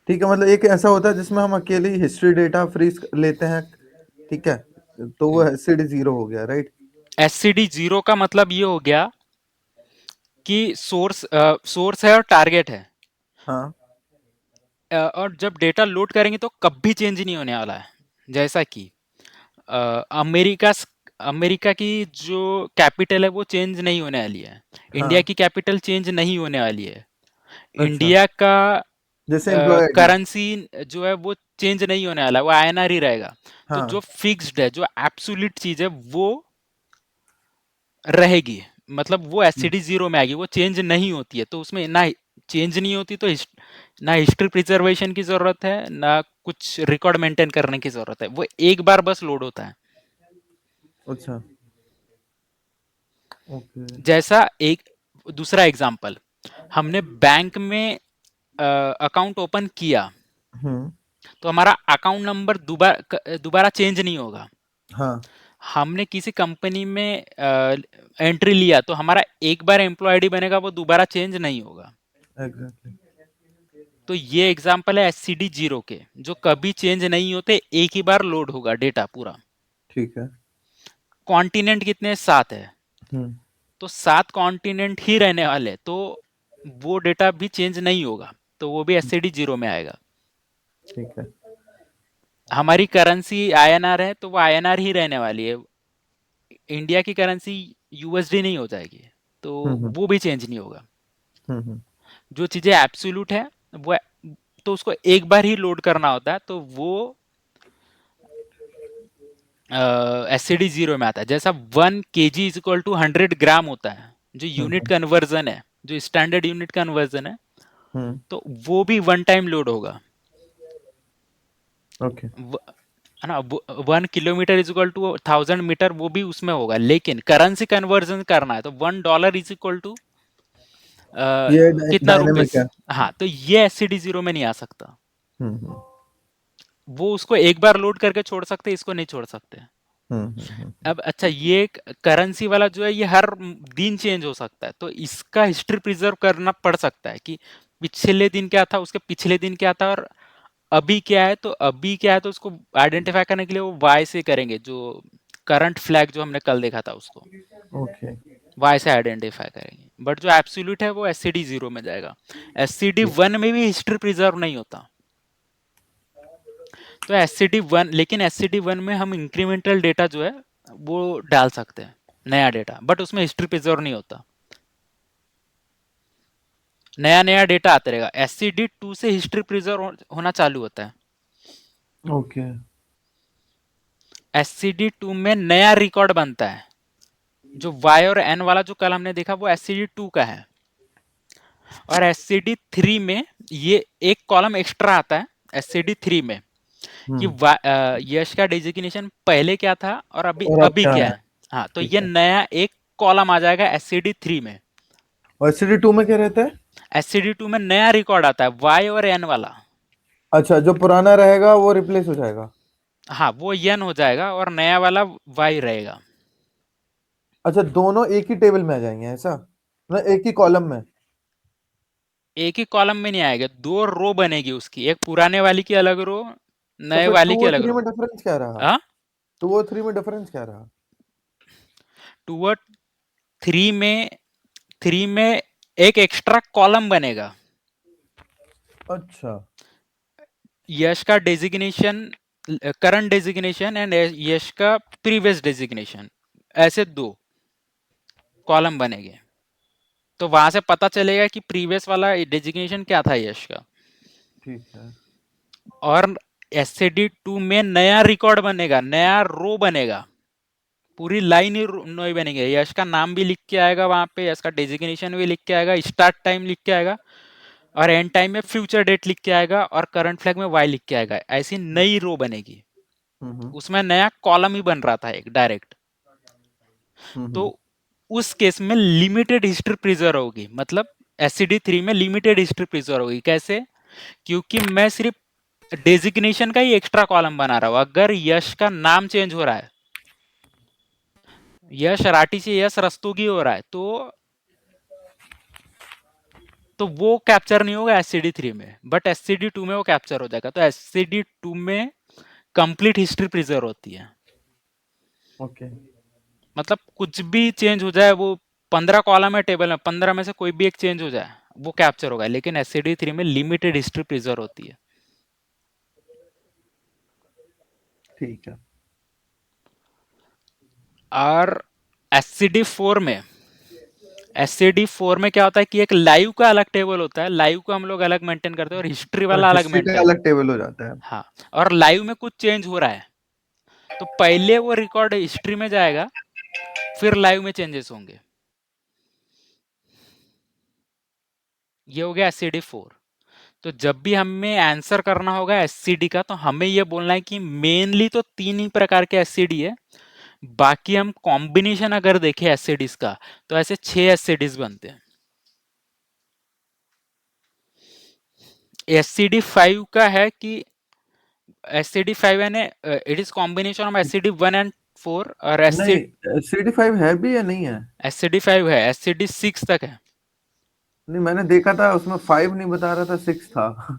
ठीक है, मतलब एक ऐसा होता है जिसमें हम अकेले हिस्ट्री डेटा फ्रीज लेते हैं, ठीक है, तो वो एससीडी जीरो हो गया, राइट? एससीडी 0 का मतलब ये हो गया कि सोर्स है और टारगेट है, हाँ और जब डेटा लोड करेंगे तो कभी चेंज नहीं होने वाला है। जैसा कि अ, अमेरिका अमेरिका की जो कैपिटल है वो चेंज नहीं होने वाली है, इंडिया हाँ। की कैपिटल चेंज नहीं होने वाली है, अच्छा, इंडिया का जैसे एम्प्लॉय आईडी। करेंसी जो है वो चेंज नहीं होने वाला है, वो आईएनआर ही रहेगा। तो जो हाँ। फिक्स्ड है, जो एब्सोल्यूट चीज है वो रहेगी, मतलब वो हम्म, एससीडी 0 में आएगी, वो चेंज नहीं होती है। तो उसमें ना चेंज नहीं होती तो ना हिस्ट्री प्रिजर्वेशन की जरूरत है ना कुछ रिकॉर्ड मेंटेन करने की जरूरत है, वो एक बार बस लोड होता है। अच्छा ओके। जैसा एक दूसरा एग्जांपल, हमने बैंक में अकाउंट ओपन किया हम्म। तो हमारा अकाउंट नंबर दोबारा दोबारा चेंज नहीं होगा। हाँ हमने किसी कंपनी में एंट्री लिया तो हमारा एक बार एम्प्लॉय आईडी बनेगा, वो दोबारा चेंज नहीं होगा। एग्जैक्टली। तो ये एग्जांपल है एससीडी 0 के, जो कभी चेंज नहीं होते, एक ही बार लोड होगा डेटा पूरा। ठीक है। कॉन्टिनेंट कितने? 7 है, हम्म तो 7 कॉन्टिनेंट ही रहने वाले, तो वो डेटा भी चेंज नहीं होगा, तो वो भी एससीडी 0 में आएगा। ठीक है। हमारी करेंसी आईएनआर है तो वो आईएनआर ही रहने वाली है, इंडिया की करेंसी यूएसडी नहीं हो जाएगी, तो हम्म वो भी चेंज नहीं होगा। हम्म। जो चीजें एब्सोल्यूट है वो तो उसको एक बार ही लोड करना होता है, तो वो एससीडी 0 में आता है। जैसा 1 kg इज इक्वल टू 100 ग्राम होता है, जो यूनिट हम्म कन्वर्जन है, जो स्टैंडर्ड यूनिट कन्वर्जन है, हम्म। तो वो भी वन टाइम लोड होगा। ओके। है ना, 1 kilometre is equal to 1000 metre, वो भी उसमें होगा। लेकिन करेंसी कन्वर्जन करना है तो $1 इज इक्वल टू ये कितना डायनेमिक रुपीस। है। हाँ, तो ये एससीडी 0 में नहीं आ सकता। हम्म। वो उसको एक बार लोड करके छोड़ सकते, इसको नहीं छोड़ सकते। हम्म। अब अच्छा, ये करेंसी वाला जो है ये हर दिन चेंज हो सकता है, तो इसका हिस्ट्री प्रिजर्व करना पड़ सकता है कि पिछले दिन क्या था, उसके पिछले दिन क्या था, और अभी क्या है। तो अभी क्या है तो उसको आइडेंटिफाई करने के लिए वो वाई से करेंगे, जो करंट फ्लैग जो हमने कल देखा था उसको ओके। वाई से आइडेंटिफाई करेंगे। बट जो एब्सोल्यूट है वो एससीडी 0 में जाएगा। एससीडी 1 में भी हिस्ट्री प्रिजर्व नहीं होता। तो एससीडी 1, लेकिन एससीडी 1 में हम इंक्रीमेंटल डेटा जो है वो डाल सकते हैं नया डेटा, बट उसमें हिस्ट्री प्रिजर्व नहीं होता, नया नया डेटा आता रहेगा। SCD2 से हिस्ट्री प्रिजर्व होना चालू होता है। ओके। SCD2 में नया रिकॉर्ड बनता है। जो Y और N वाला जो कल हमने देखा वो SCD2 का है, और SCD3 में ये एक कॉलम एक्स्ट्रा आता है SCD3 में कि यश का डेजिग्नेशन पहले क्या था और अभी और अब अभी क्या क्या है? है। हाँ, तो ठीक ये है। नया एक कॉलम आ जाएगा SCD3 में। और SCD2 में क्या रहता है? SCD2 में नया रिकॉर्ड आता है Y और N वाला। अच्छा, जो पुराना रहेगा वो रिप्लेस हो जाएगा। हाँ, वो N हो जाएगा और नया वाला Y रहेगा। अच्छा, दोनों एक ही टेबल में आ जाएंगे ऐसा, मतलब एक ही कॉलम में? एक ही कॉलम में नहीं आएगा, दो रो बनेगी उसकी, एक पुराने वाली की अलग रो, तो नए फिर वाली टू की और अलग थ्री रो। में डिफरेंस क्या रहा? हाँ, 2 और 3 में, 3 में एक एक्स्ट्रा कॉलम बनेगा। अच्छा। यश का डेजिग्नेशन, करंट डेजिग्नेशन एंड यश का प्रीवियस डेजिग्नेशन, ऐसे दो कॉलम बनेंगे। तो वहां से पता चलेगा कि प्रीवियस वाला डेजिग्नेशन क्या था यश का। ठीक है। और SCD2 में नया रिकॉर्ड बनेगा, नया रो बनेगा, पूरी लाइन ही नई बनेगी। यश का नाम भी लिख के आएगा वहां पे, यश का डेजिग्नेशन भी लिख के आएगा, स्टार्ट टाइम लिख के आएगा, और एंड टाइम में फ्यूचर डेट लिख के आएगा, और करंट फ्लैग में वाई लिख के आएगा। ऐसी नई रो बनेगी। हम्म। उसमें नया कॉलम ही बन रहा था एक डायरेक्ट। तो हम्म। उस केस में लिमिटेड हिस्ट्री प्रिजर्व होगी, मतलब SCD3 में लिमिटेड हिस्ट्री प्रिजर्व होगी। कैसे? क्योंकि मैं सिर्फ डेजिग्नेशन का ही एक्स्ट्रा कॉलम बना रहा हूं। अगर यश का नाम चेंज हो रहा है, यश राठी से यश रस्तोगी हो रहा है, तो वो कैप्चर नहीं होगा SCD3 में, बट SCD2 में वो कैप्चर हो जाएगा। तो SCD2 में कंप्लीट हिस्ट्री प्रिजर्व होती है। ओके। मतलब कुछ भी चेंज हो जाए, वो 15 कॉलम है टेबल में, 15 में से कोई भी एक चेंज हो जाए वो कैप्चर होगा। लेकिन SCD3 में लिमिटेड हिस्ट्री प्रिजर्व होती है। ठीक है। और SCD4 में क्या होता है कि एक लाइव का अलग टेबल होता है, लाइव को हम लोग अलग मेंटेन करते हैं और हिस्ट्री वाला अलग हिस्ट्री का मेंटेन। अलग टेबल हो जाता है। हाँ, और लाइव में कुछ चेंज हो रहा है तो पहले वो रिकॉर्ड हिस्ट्री में जाएगा, फिर लाइव में चेंजेस होंगे। ये हो गया SCD4। तो जब भी हमें आंसर करना होगा SCD का, तो हमें ये बोलना है कि मेनली तो 3 ही प्रकार के SCD है, बाकी हम कॉम्बिनेशन अगर देखें SCDs का तो ऐसे 6 SCDs बनते हैं। SCD5 का है कि SCD5 यानी it is combination of SCD1 and 4, और नहीं, SCD5 है भी या नहीं है? SCD5 है, SCD6 तक है। नहीं, मैंने देखा था उसमें 5 नहीं बता रहा था, 6 था।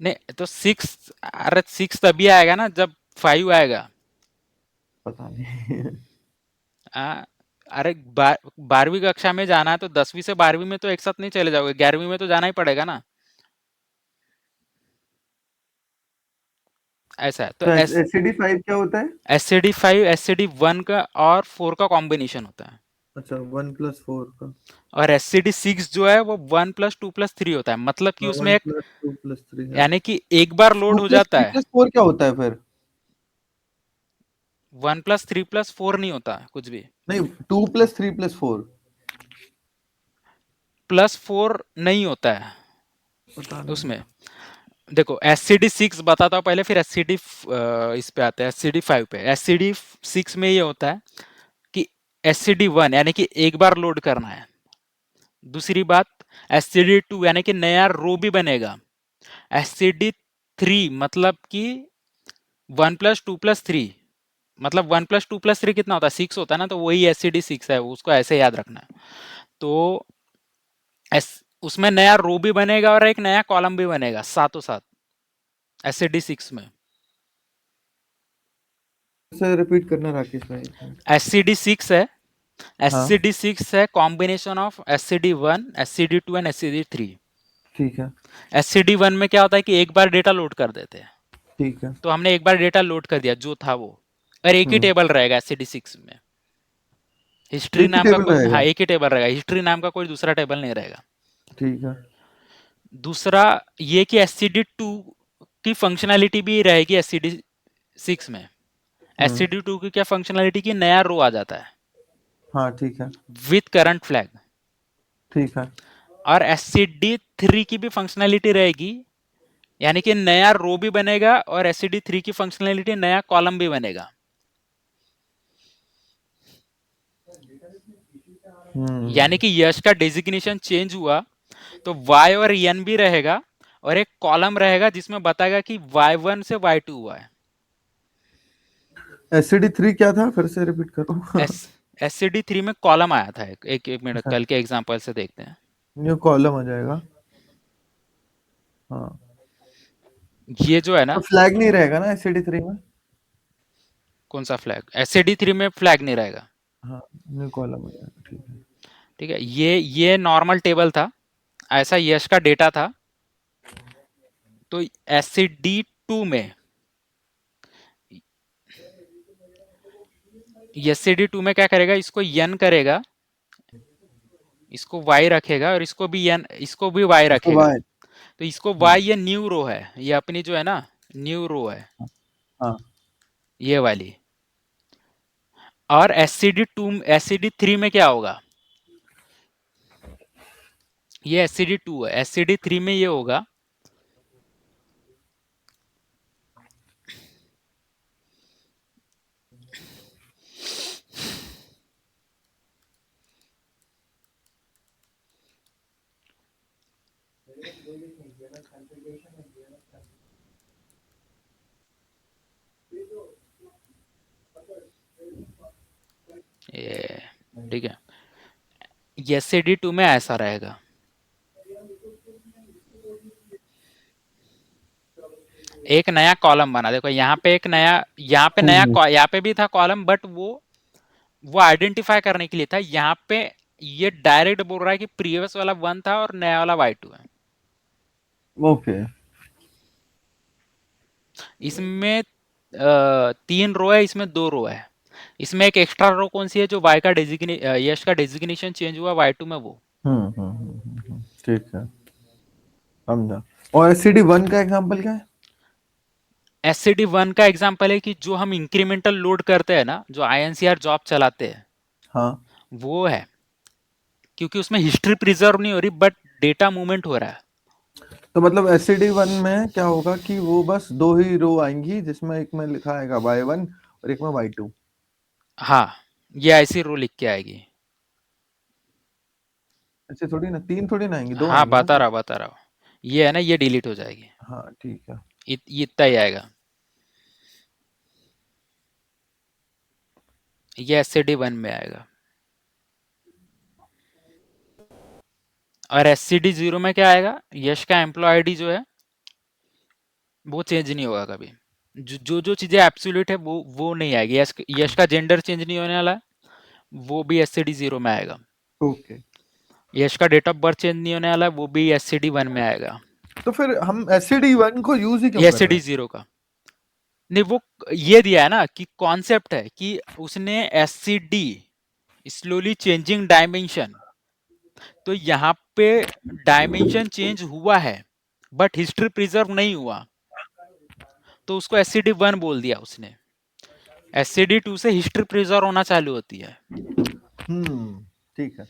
नहीं तो 6, अरे 6 तभी आएगा ना जब 5 आएगा। पता नहीं। आ, अरे 12वीं कक्षा में जाना है तो 10वीं से 12वीं में तो एक साथ नहीं चले जाओगे, 11वीं में तो जाना ही पड़ेगा ना। ऐसा है तो तो SCD5 क्या होता है? SCD5 SCD1 का और 4 का कॉम्बिनेशन होता है। अच्छा, 1+4 का। और SCD6 जो है वो 1+2+3 होता है, मतलब कि हाँ, उसमें वन एक, प्लस टू प्लस थ्री है। यानी कि एक बार टू लोड हो प्लस जाता थ्री है। प्लस फोर क्या होता है फिर? 1+3+4 नहीं होता कुछ भी, नहीं, 2+3+4। +4 नहीं होता है पता नहीं। उसमें। देखो SCD6 बताता हूँ पहले, फिर SCD इस पे आते हैं SCD5 पे। SCD6 में ये होता है कि SCD1 यानी कि एक बार लोड करना है। दूसरी बात, SCD2 यानी कि नया रो भी बनेगा। SCD3 मतलब कि 1+2+3, मतलब 1+2+3 कितना होता है, 6 होता है ना, तो वही SCD6 है, उसको ऐसे याद रखना है। तो एस उसमें नया रो भी बनेगा और एक नया कॉलम भी बनेगा साथों साथ SCD6 में। से रिपीट करना राकेश भाई एक मिनट। SCD6 है, हाँ। SCD6 है combination of SCD1 SCD2 and SCD3। ठीक है। SCD1 में क्या होता है कि एक बार डेटा लोड कर देते हैं। ठीक है। तो हमने एक बार डेटा लोड कर दिया जो था वो, और एक ही हम्म, टेबल रहेगा SCD6 में। हिस्ट्री एक ही नाम का टेबल कोई, रहेगा। हाँ एक ही टेबल रहेगा, हिस्ट्री नाम का कोई दूसरा टेबल नहीं रहेगा। ठीक है। दूसरा ये कि SCD2 की फंक्शनैलिटी भी रहेगी SCD6 में। हम्म। SCD2 की क्या फंक्शनैलिटी की नया रो आ जाता है हाँ ठीक है। With current flag. ठीक है। और SCD3 की भी फंक्शनैलिटी रहेगी, यानी कि नया रो भी बनेगा और SCD3 की फंक्शनैलिटी नया कॉलम भी बनेगा। यानी कि यश का डेजिग्नेशन चेंज हुआ तो y और n भी रहेगा और एक कॉलम रहेगा जिसमें बताएगा कि y1 से y2 हुआ है। SCD3 क्या था, फिर से रिपीट करो। एस SCD3 में कॉलम आया था, एक मिनट अच्छा, कल के एग्जांपल से देखते हैं। न्यू कॉलम आ जाएगा। हाँ। ये जो है तो ना, फ्लैग नहीं रहेगा ना SCD3 में? कौन सा फ्लैग? SCD3 में फ्लैग नहीं रहेगा। हाँ, न्यू कॉलम आ जाएगा, ठीक है। ठीक है, ये नॉर्मल टेबल था, ऐसा यश का डेटा था। तो SCD2 में, SCD2 में क्या करेगा, इसको n करेगा, इसको y रखेगा और इसको भी n, इसको भी y इसको रखेगा। बाय। तो इसको y, हाँ। ये न्यू रो है, ये अपनी जो है ना न्यू रो है, हाँ। ये वाली। और SCD3 में क्या होगा, ये SCD2 है, SCD3 में ये होगा ये, ठीक है, SCD2 में ऐसा रहेगा। एक नया कॉलम बना, देखो यहाँ पे एक नया, हम्म। यहाँ पे भी था कॉलम, बट वो आइडेंटिफाई करने के लिए था। यहाँ पे ये डायरेक्ट बोल रहा है कि प्रीवियस वाला 1 था और नया वाला y2 है। ओके। इसमें 3 रो है, इसमें 2 रो है। इसमें एक एक्स्ट्रा रो कौन सी है, जो y का यश का डेजिग्नेशन चेंज हुआ y2 में, वो। ठीक है, समझा। और SCD1 का एग्जांपल क्या है? SCD1 का एग्जांपल है कि जो हम इंक्रीमेंटल लोड करते हैं ना, जो INCR जॉब चलाते हैं, हाँ। वो है। क्योंकि उसमें हिस्ट्री प्रिजर्व नहीं हो रही, बट डेटा मूवमेंट हो रहा है। तो मतलब SCD1 में क्या होगा कि वो बस दो ही रो आएंगी, जिसमें एक में लिखा आएगा Y1 और एक में Y2। हाँ, ये ऐसी रो लिख के आएगी। ऐसे थोड़ी ना, तीन थोड़ी ना आएंगी, दो हाँ, आएंगी ना सिर्फ। बता रहा हूँ। ये है ना, ये डिलीट हो जाएगी। हाँ ठीक है। ये इतना ही आएगा। ये SCD1 में आएगा। और SCD0 में क्या आएगा, यश का एम्प्लॉय आईडी जो है वो चेंज नहीं होगा कभी। जो चीजें एब्सोल्यूट है वो नहीं आएगी। यश का जेंडर चेंज नहीं होने वाला है, वो भी SCD0 में आएगा। ओके। यश का डेट ऑफ बर्थ चेंज नहीं होने वाला है, वो भी SCD1 में आएगा। तो फिर हम SCD1 को यूज ही क्यों ये कर रहे हैं? SCD0 का नहीं, वो ये दिया है ना कि कॉन्सेप्ट है कि उसने SCD, स्लोली चेंजिंग डायमेंशन, तो यहाँ पे डायमेंशन चेंज हुआ है बट हिस्ट्री प्रिजर्व नहीं हुआ, तो उसको SCD1 बोल दिया उसने। SCD2 से हिस्ट्री प्रिजर्व होना चालू होती है, ठीक है।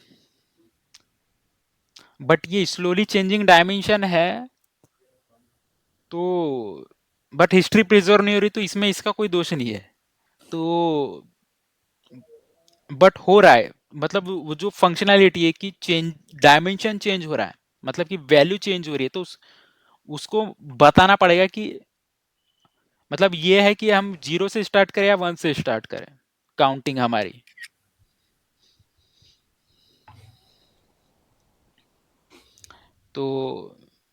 बट ये स्लोली चेंजिंग डायमेंशन है, तो बट हिस्ट्री प्रिजर्व नहीं हो रही, तो इसमें इसका कोई दोष नहीं है। तो बट हो रहा है, मतलब वो जो फंक्शनैलिटी है कि चेंज, डायमेंशन चेंज हो रहा है, मतलब कि वैल्यू चेंज हो रही है, तो उसको बताना पड़ेगा कि, मतलब ये है कि हम 0 से स्टार्ट करें या 1 से स्टार्ट करें काउंटिंग हमारी। तो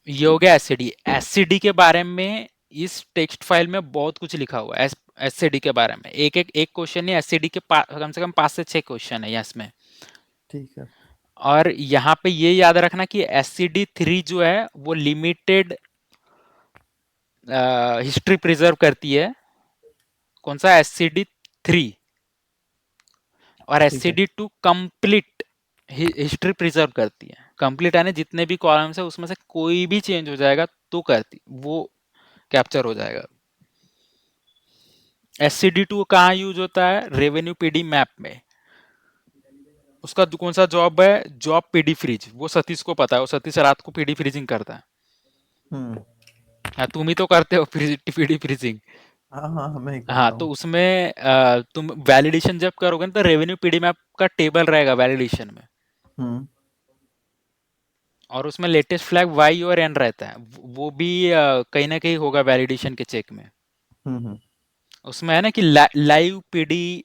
ये हो गया एससीडी। एससीडी के बारे में इस टेक्स्ट फाइल में बहुत कुछ लिखा हुआ है एससीडी के बारे में। एक क्वेश्चन नहीं, एससीडी के कम से कम 5 से 6 क्वेश्चन है इसमें। ठीक है। और यहाँ पे ये याद रखना कि SCD3 जो है वो लिमिटेड हिस्ट्री प्रिजर्व करती है। कौन सा? SCD 3 और ठीक है। SCD2 कंप्लीट हिस्ट्री प्रिजर्व करती है। कंप्लीट यानी जितने भी कॉलम्स है उसमें से कोई भी चेंज हो जाएगा तो करती वो कैप्चर हो जाएगा। SCD2 कहाँ यूज होता है? रेवेन्यू पीडी मैप में। उसका कौन सा जॉब है? Job PD freeze. वो सतीश को पता है, वो सतीश रात को पीडी फ्रीजिंग करता है। हम्म। हाँ, तुम ही तो करते हो पीडी फ्रीजिंग। हाँ हाँ, मैं ही हाँ, करता तो हूँ। उसमें तुम वैलिडेशन जब करोगे ना तो रेवेन्यू पीडी मैप का टेबल रहेगा वैलिडेशन में, हम्म और उसमें लेटेस्ट फ्लैग वाई और एन रहता है। वो भी कहीं ना कहीं होगा वैलिडेशन के चेक में। हम्म। उसमें है ना कि लाइव पीडी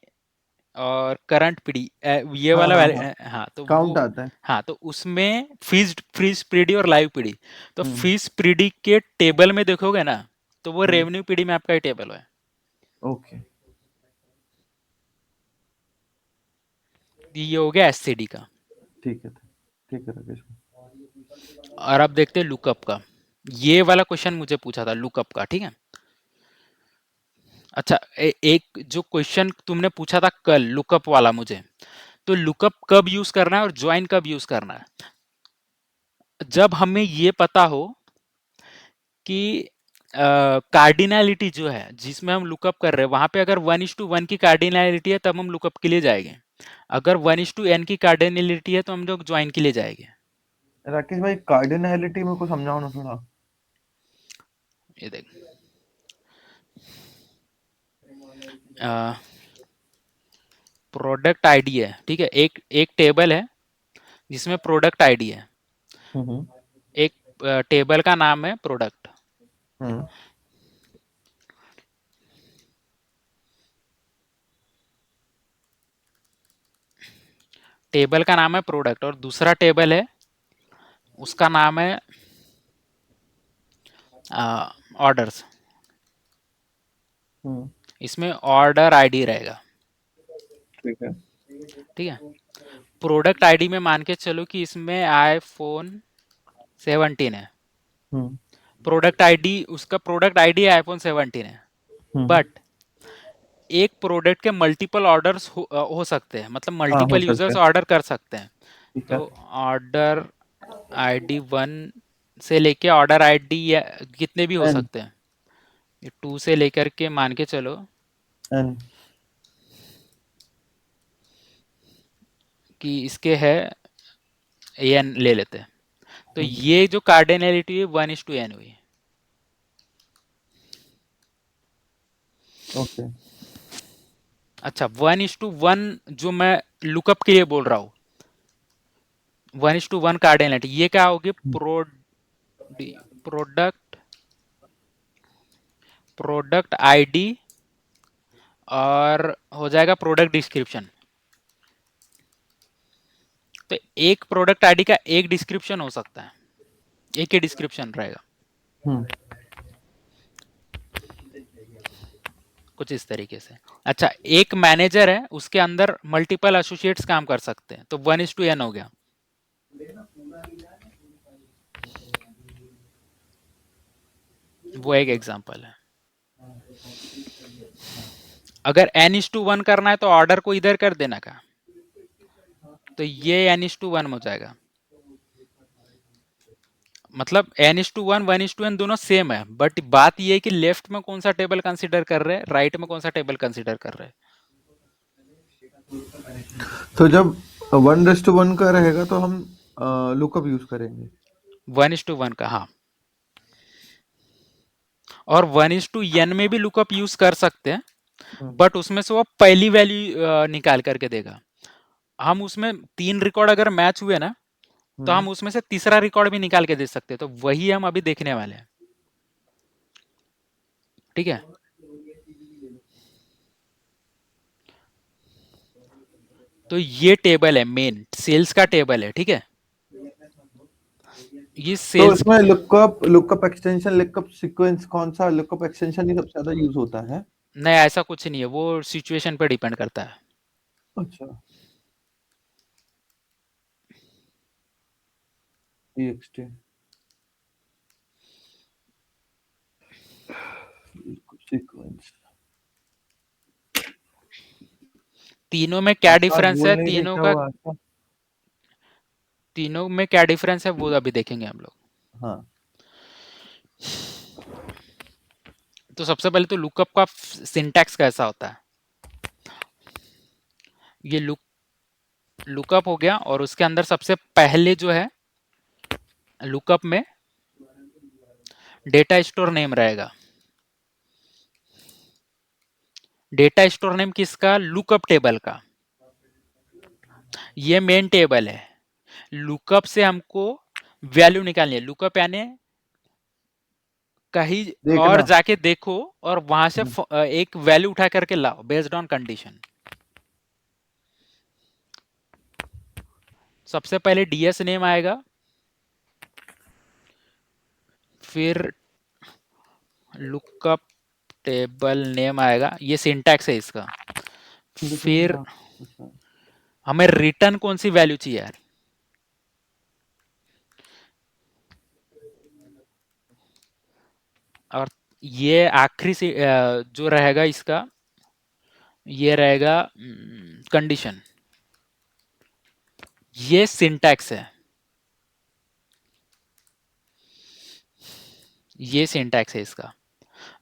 और करंट पीडी, ये हाँ वाला हाँ हाँ, हाँ तो वो, काउंट आता है। हाँ तो उसमें फ्रीज पीडी और लाइव पीडी, तो हम्म फ्रीज पीडी के टेबल में देखोगे ना तो वो हम्म। रेवेन्यू पीडी मैप का ही टेबल है। ओके। ये हो गया एससीडी का। ठीक है राकेश भाई। और अब देखते हैं लुकअप का। ये वाला क्वेश्चन मुझे पूछा था लुकअप का, ठीक है। अच्छा, एक जो क्वेश्चन तुमने पूछा था कल लुकअप वाला मुझे, तो लुकअप कब यूज करना है और ज्वाइन कब यूज करना है? जब हमें ये पता हो कि कार्डिनैलिटी जो है जिसमें हम लुकअप कर रहे हैं वहां पे अगर 1:1 की कार्डिनैलिटी है तब हम लुकअप के लिए जाएंगे। अगर 1:n की कार्डिनैलिटी है तो हम लोग ज्वाइन के लिए जाएंगे। राकेश भाई, कार्डिनैलिटी मेरे को समझाओ ना थोड़ा। ये देख, प्रोडक्ट आईडी है, ठीक है। एक एक टेबल है जिसमें प्रोडक्ट आईडी है। हम्म एक टेबल का नाम है प्रोडक्ट। हम्म टेबल का नाम है प्रोडक्ट और दूसरा टेबल है, उसका नाम है ऑर्डर्स। हम्म। इसमें ऑर्डर आईडी रहेगा, ठीक है। ठीक है। प्रोडक्ट आईडी में मान के चलो कि इसमें आईफोन 17 है। हम्म प्रोडक्ट आईडी, उसका प्रोडक्ट आईडी आईफोन 17 है, हम्म। बट एक प्रोडक्ट के मल्टीपल ऑर्डर्स हो सकते हैं, मतलब हाँ, हो मल्टीपल सकता यूजर्स है। ऑर्डर कर सकते हैं। ठीक है। तो ऑर्डर आईडी 1 से लेके ऑर्डर आईडी कितने भी हो एन सकते हैं, 2 से लेकर के मान के चलो एन। कि इसके है एन ले लेते हैं। तो हम्म। ये जो कार्डिनैलिटी है 1:n हुई। ओके। अच्छा, 1:1 जो मैं लुकअप के लिए बोल रहा हूँ, 1:1 कार्डिनैलिटी ये क्या होगी? प्रोडक्ट प्रोडक्ट आईडी और हो जाएगा प्रोडक्ट डिस्क्रिप्शन। तो एक प्रोडक्ट आईडी का एक डिस्क्रिप्शन हो सकता है, एक ही डिस्क्रिप्शन रहेगा, हम्म। कुछ इस तरीके से। अच्छा, एक मैनेजर है उसके अंदर मल्टीपल एसोसिएट्स काम कर सकते हैं, तो 1:n हो गया। वो एक एग्जांपल है। अगर n:1 करना है तो ऑर्डर को इधर कर देना का, तो ये n:1 हो जाएगा। मतलब n:1 1:n दोनों सेम है, बट बात ये है कि लेफ्ट में कौन सा टेबल कंसीडर कर रहे हैं, राइट में कौन सा टेबल कंसीडर कर रहे हैं। तो जब 1:1 का रहेगा तो हम लुकअप यूज करेंगे। 1:1 का, हाँ। और 1:n में भी लुकअप यूज कर सकते हैं, हम्म बट उसमें से वो पहली वैल्यू निकाल करके देगा। हम उसमें 3 रिकॉर्ड अगर मैच हुए ना तो हम्म। हम उसमें से तीसरा रिकॉर्ड भी निकाल के दे सकते हैं, तो वही हम अभी देखने वाले हैं, ठीक है। तो ये टेबल है, मेन सेल्स का टेबल है, ठीक है। ये तो सेल्स, इसमें लुकअप एक्सटेंशन, लुकअप सीक्वेंस, कौन सा लुकअप एक्सटेंशन ही सबसे ज्यादा यूज होता है? नहीं ऐसा कुछ नहीं है, वो सिचुएशन पर डिपेंड करता है। अच्छा। TXT sequence. तीनों में क्या आपका डिफरेंस है, बोल नहीं रहे क्या हुआ आपका? तीनों में क्या डिफरेंस है वो अभी देखेंगे हम लोग। हाँ तो सबसे पहले तो लुकअप का सिंटैक्स कैसा होता है। ये लुकअप हो गया, और उसके अंदर सबसे पहले जो है लुकअप में डेटा स्टोर नेम रहेगा। डेटा स्टोर नेम किसका? लुकअप टेबल का। ये मेन टेबल है। लुकअप से हमको वैल्यू निकालनी है। लुकअप यानी कहीं और देखना। जाके देखो और वहां से हम्म, एक वैल्यू उठा करके लाओ बेस्ड ऑन कंडीशन। सबसे पहले डीएस नेम आएगा, फिर लुकअप टेबल नेम आएगा, ये सिंटैक्स है इसका। लेकिन फिर हाँ, अच्छा। हमें रिटर्न कौन सी वैल्यू चाहिए यार, और ये आखिरी से जो रहेगा इसका, ये रहेगा कंडीशन। ये सिंटैक्स है, ये सिंटैक्स है इसका।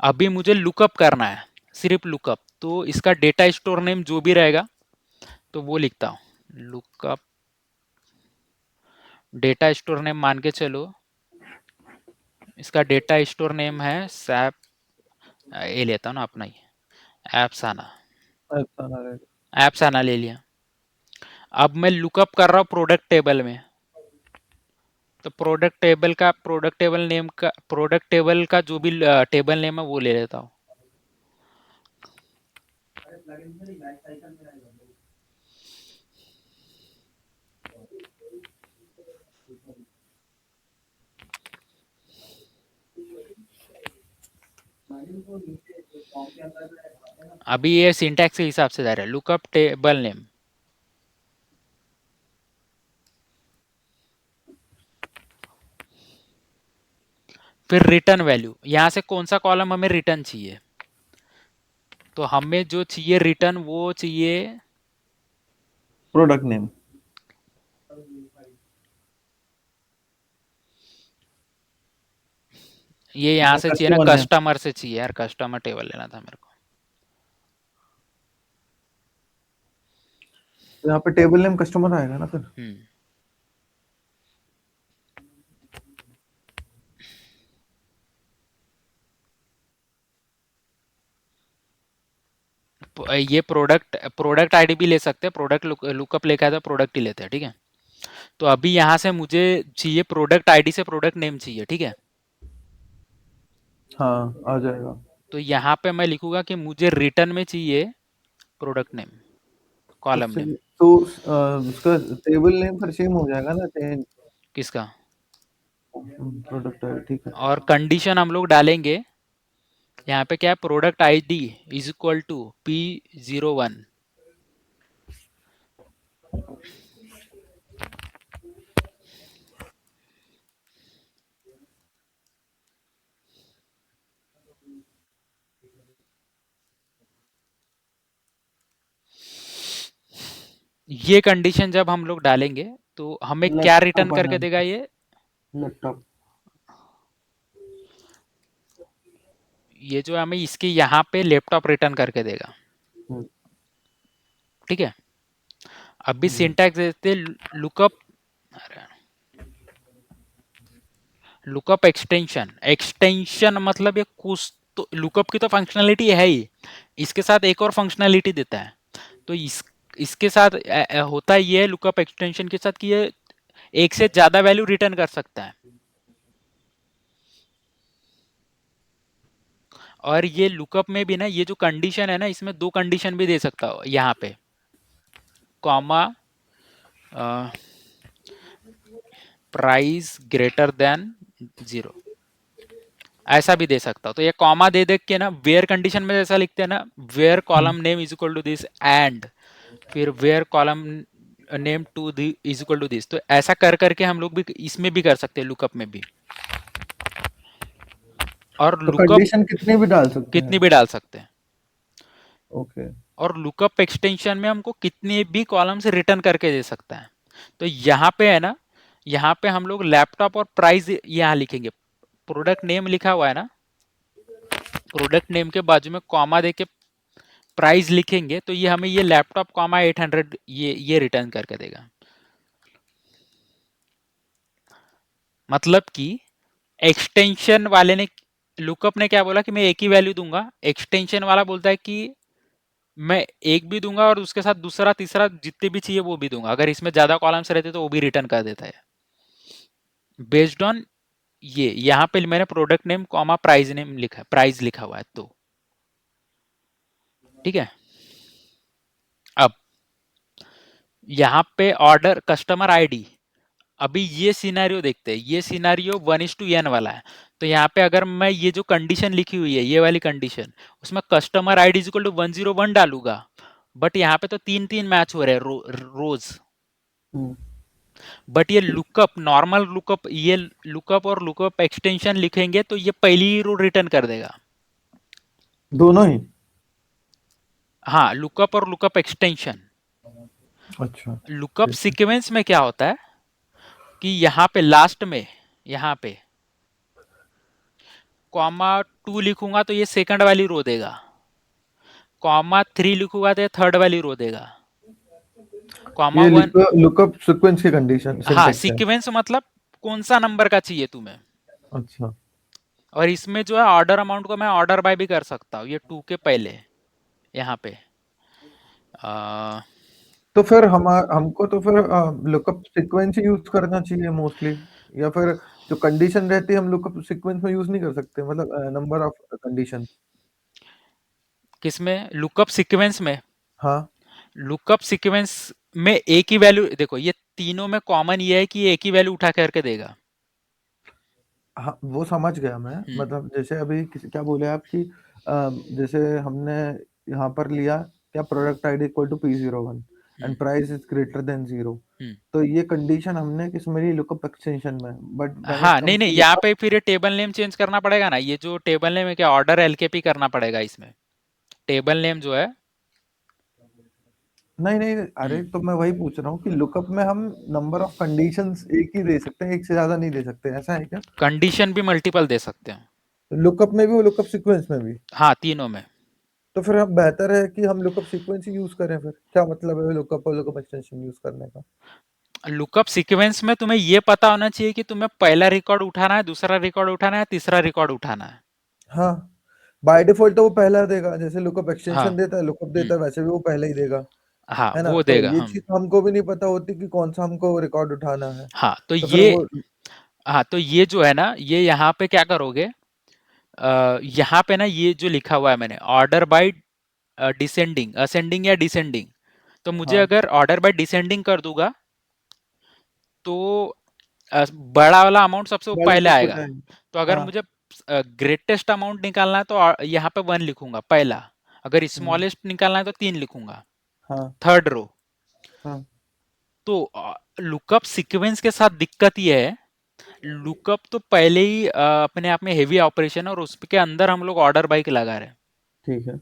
अभी मुझे लुकअप करना है, सिर्फ लुकअप, तो इसका डेटा स्टोर नेम जो भी रहेगा तो वो लिखता हूँ। लुकअप डेटा स्टोर नेम मान के चलो, इसका डेटा स्टोर नेम है सैप, ये लेता हूँ ना अपना ही, एप्साना। अच्छा ना रे। एप्साना ले लिया। अब मैं लुकअप कर रहा हूँ प्रोडक्ट टेबल में, तो प्रोडक्ट टेबल का जो भी टेबल नेम है वो ले लेता हूँ। अभी ये सिंटैक्स के हिसाब से जा रहा है, लुकअप टेबल नेम, फिर रिटर्न वैल्यू। यहाँ से कौन सा कॉलम हमें रिटर्न चाहिए, तो हमें जो चाहिए रिटर्न वो चाहिए प्रोडक्ट नेम। ये, यहाँ से चाहिए ना कस्टमर नेम। कस्टमर से चाहिए यार, कस्टमर टेबल लेना था मेरे को। यहाँ पे टेबल नेम कस्टमर आएगा ना फिर। हम्म ये प्रोडक्ट आईडी भी ले सकते हैं, प्रोडक्ट लुकअप लेकर आया था, प्रोडक्ट ही लेते हैं, ठीक है। तो अभी यहाँ से मुझे चाहिए प्रोडक्ट आईडी से प्रोडक्ट नेम चाहिए, ठीक है। हाँ आ जाएगा। तो यहाँ पे मैं लिखूंगा कि मुझे रिटर्न में चाहिए प्रोडक्ट नेम, कॉलम सबसे नेम। तो उसका टेबल नेम फिर सेम हो जाएगा ना, चेंज। किसका? प्रोडक्ट है ठीक है। और कंडीशन हम लोग डालेंगे यहाँ पे, क्या है, product ID is equal to P01। ये कंडीशन जब हम लोग डालेंगे तो हमें क्या रिटर्न लैपटॉप करके आना। देगा ये? लैपटॉप। ये जो हमें इसके यहाँ पे लैपटॉप रिटर्न करके देगा, हम्म, ठीक है। अभी हम्म। सिंटैक्स देते लुकअप, लुकअप एक्सटेंशन। एक्सटेंशन मतलब ये कुछ तो लुकअप की तो फंक्शनैलिटी है ही, इसके साथ एक और फंक्शनैलिटी देता है। तो इसके साथ होता ये है लुकअप एक्सटेंशन के साथ कि ये एक से ज्यादा वैल्यू रिटर्न कर सकता है। और ये लुकअप में भी ना, ये जो कंडीशन है ना, इसमें दो कंडीशन भी दे सकता हो यहाँ पे, कॉमा प्राइस ग्रेटर देन 0, ऐसा भी दे सकता हो। तो ये कॉमा दे दे के ना, वेयर कंडीशन में जैसा लिखते हैं ना, where column name is equal to this and फिर where column name two D is equal to this, तो ऐसा कर करके हम लोग भी इसमें भी कर सकते हैं, लुकअप में भी। और तो लुकअप कंडीशन कितने भी डाल सकते कितनी हैं। भी डाल सकते हैं। ओके। और लुकअप एक्सटेंशन में हमको कितने भी कॉलम से रिटर्न करके दे सकता है। तो यहाँ पे है ना, यहाँ पे हम लोग लैपटॉप और प्राइस यहाँ लिखेंगे। प्रोडक्ट नेम लिखा हुआ है ना, प्रोडक्ट नेम के बाजू में कॉमा देके प्राइस लिखेंगे, तो ये हमें ये लैपटॉप कॉमा 800 ये रिटर्न करके देगा। मतलब कि एक्सटेंशन वाले ने, लुकअप ने क्या बोला कि मैं एक ही वैल्यू दूंगा, एक्सटेंशन वाला बोलता है कि मैं एक भी दूंगा और उसके साथ दूसरा तीसरा जितने भी चाहिए वो भी दूंगा। अगर इसमें ज्यादा कॉलम्स रहते तो वो भी रिटर्न कर देता है बेस्ड ऑन ये। यहाँ पे मैंने product name comma price name लिखा, प्राइस लिखा हुआ है, तो ठीक है। अब यहाँ पे ऑर्डर कस्टमर आईडी, अभी ये सिनेरियो देखते हैं, ये सिनेरियो 1:n वाला है। तो यहाँ पे अगर मैं ये जो कंडीशन लिखी हुई है, ये वाली कंडीशन, उसमें कस्टमर आईडी इक्वल टू 101 डालूंगा, बट यहाँ पे तो तीन तीन मैच हो रहे हैं रोज। बट ये लुकअप, नॉर्मल लुकअप, ये लुकअप और लुकअप एक्सटेंशन लिखेंगे तो ये पहली ही रो रिटर्न कर देगा। दोनों ही? हाँ, लुकअप और लुकअप एक्सटेंशन। अच्छा। लुकअप सीक्वेंस में क्या होता है कि यहाँ पे लास्ट में, यहाँ पे कॉमा 2 लिखूंगा तो ये सेकंड वाली रो देगा, कॉमा 3 लिखूंगा तो ये थर्ड वाली रो देगा, कॉमा ये 1। लुकअप सीक्वेंस की कंडीशन हाँ, सिंटेक्स है। सीक्वेंस मतलब कौन सा नंबर का चाहिए तुम्हें। अच्छा। और इसमें जो है ऑर्डर अमाउंट को मैं ऑर्डर बाय भी कर सकता हूँ, ये 2 के पहले यहाँ पे। तो फिर हमको तो फिर लुकअप सीक्वेंस ही यूज करना चाहिए मोस्टली, या फिर जो कंडीशन रहती है हम लुकअप सीक्वेंस में यूज नहीं कर सकते, मतलब नंबर ऑफ कंडीशन? किसमें? लुकअप सीक्वेंस में। हाँ। लुकअप सीक्वेंस में एक ही वैल्यू, देखो ये तीनों में कॉमन ये है कि ये एक ही वैल्यू उठा करके देगा। हाँ, वो समझ गया मैं। हम्म, मतलब जैसे अभी किसी क्या बोले आप कि जैसे हमने यहाँ पर लिया क्या, product ID equal to P01 hmm, and price is greater than 0। Hmm. तो ये कंडीशन हमने किसमें ली? लुकअप एक्सटेंशन में। बट व्हेन इट हाँ, नहीं कम्स नहीं, टू यहाँ लुकअप, पे फिर ये टेबल नेम चेंज करना पड़ेगा ना। ये जो टेबल नेम है, क्या ऑर्डर एलकेपी करना पड़ेगा इसमें, टेबल नेम जो है। नहीं नहीं, अरे हम्म, तो मैं वही पूछ रहा हूँ कि लुकअप में हम नंबर ऑफ कंडीशंस एक ही दे सकते हैं, एक से ज्यादा नहीं दे सकते, ऐसा है क्या? कंडीशन भी मल्टीपल दे सकते हैं। लुकअप में भी और लुकअप सीक्वेंस में भी? हाँ, तीनों में। तो फिर हम बेहतर है कि हम लुकअप सीक्वेंस ही यूज करें। फिर क्या मतलब है लुकअप और लुकअप एक्सटेंशन यूज करने का? लुकअप सीक्वेंस में तुम्हें ये पता होना चाहिए कि तुम्हें पहला रिकॉर्ड उठाना है, दूसरा रिकॉर्ड उठाना है, तीसरा रिकॉर्ड उठाना है। हाँ, बाय डिफॉल्ट तो वो पहला देगा, जैसे लुकअप हाँ। एक्सटेंशन देता है, लुकअप हम्म, देता है, वैसे भी वो पहले ही देगा, हाँ, है ना? वो तो देगा ये हम। चीज हमको भी नहीं पता होती कि कौन सा हमको रिकॉर्ड उठाना है। हाँ तो तो फिर ये, वो हाँ तो ये जो है ना, ये यहाँ पे क्या करोगे, यहाँ पे ना ये जो लिखा हुआ है मैंने, ऑर्डर बाय डिसेंडिंग, असेंडिंग या डिसेंडिंग। तो मुझे हाँ, अगर ऑर्डर बाय डिसेंडिंग कर दूंगा तो बड़ा वाला अमाउंट सबसे वाला पहले तो आएगा। छोटा है। तो अगर हाँ। मुझे ग्रेटेस्ट अमाउंट निकालना है तो यहाँ पे 1 लिखूंगा पहला। अगर हम्म, स्मॉलेस्ट निकालना है तो 3 लिखूंगा, हाँ। Third row. हाँ। तो लुकअप सीक्वेंस के साथ दिक्कत ये है, लुकअप तो पहले ही अपने आप में हेवी ऑपरेशन है और उसके अंदर हम लोग ऑर्डर बाई लगा रहे हैं। ठीक है।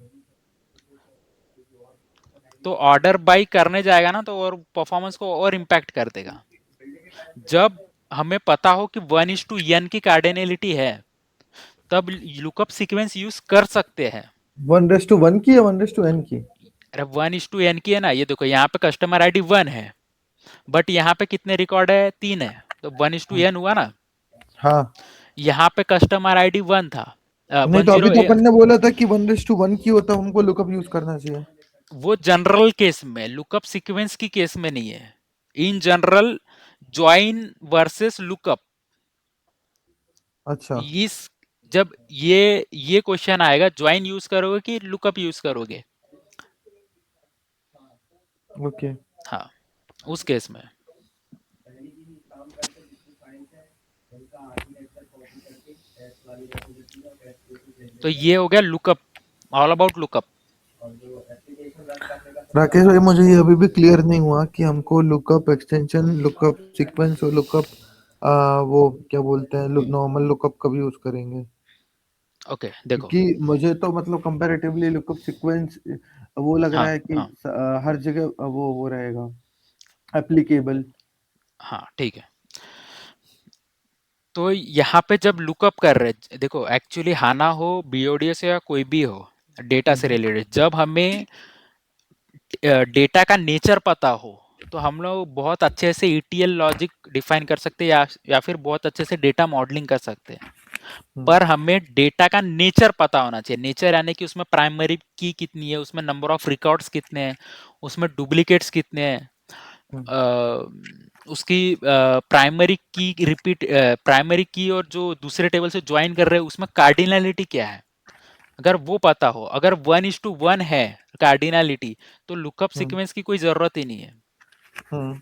तो ऑर्डर बाई करने जाएगा ना तो और परफॉर्मेंस को और इम्पैक्ट कर देगा। जब हमें पता हो कि 1:n की कार्डिनलिटी है, तब लुकअप सीक्वेंस यूज कर सकते हैं। 1:1 की या 1:n की? अरे 1:n की है ना, ये देखो यहाँ पे कस्टमर आईडी 1 है, बट यहाँ पे कितने रिकॉर्ड है? 3 है, तो 1:n हुआ ना। हाँ। यहाँ पे कस्टमर आईडी 1 था, नहीं, वन तो अभी जीरो तो अपन ने बोला था कि 1:1 की होता हमको लुकअप यूज करना चाहिए। वो जनरल केस में, लुकअप सीक्वेंस की केस में नहीं है। In general, join versus lookup, अच्छा। इस जब ये क्वेश्चन आएगा, ज्वाइन यूज करोगे कि लुकअप यूज करोगे। ओके। हाँ, उस केस में। तो ये हो गया lookup, all about lookup. Rakesh भाई, मुझे ये अभी भी क्लियर नहीं हुआ कि हमको लुकअप एक्सटेंशन, लुकअप सीक्वेंस और लुकअप वो क्या बोलते हैं, नॉर्मल लुकअप कब यूज करेंगे? ओके देखो। क्योंकि मुझे तो मतलब कंपैरेटिवली लुकअप सीक्वेंस वो लग रहा हाँ है कि हाँ हर जगह वो रहेगा एप्लीकेबल। हाँ ठीक है। तो यहाँ पे जब लुकअप कर रहे, देखो एक्चुअली हाना हो, बीओडीएस या कोई भी हो, डेटा से हम्म रिलेटेड, जब हमें डेटा का नेचर पता हो तो हम लोग बहुत अच्छे से ईटीएल लॉजिक डिफाइन कर सकते हैं, या फिर बहुत अच्छे से डेटा मॉडलिंग कर सकते हैं। हम्म पर हमें डेटा का नेचर पता होना चाहिए। नेचर यानी कि उसमें प्राइमरी की कितनी है, उसमें नंबर ऑफ रिकॉर्ड्स कितने हैं, उसमें डुप्लीकेट्स कितने हैं, हम्म उसकी प्राइमरी की रिपीट, प्राइमरी की और जो दूसरे टेबल से ज्वाइन कर रहे हैं उसमें कार्डिनलिटी क्या है। अगर वो पता हो, अगर 1:1 है कार्डिनलिटी, तो लुकअप हम्म सीक्वेंस की कोई जरूरत ही नहीं है। हम्म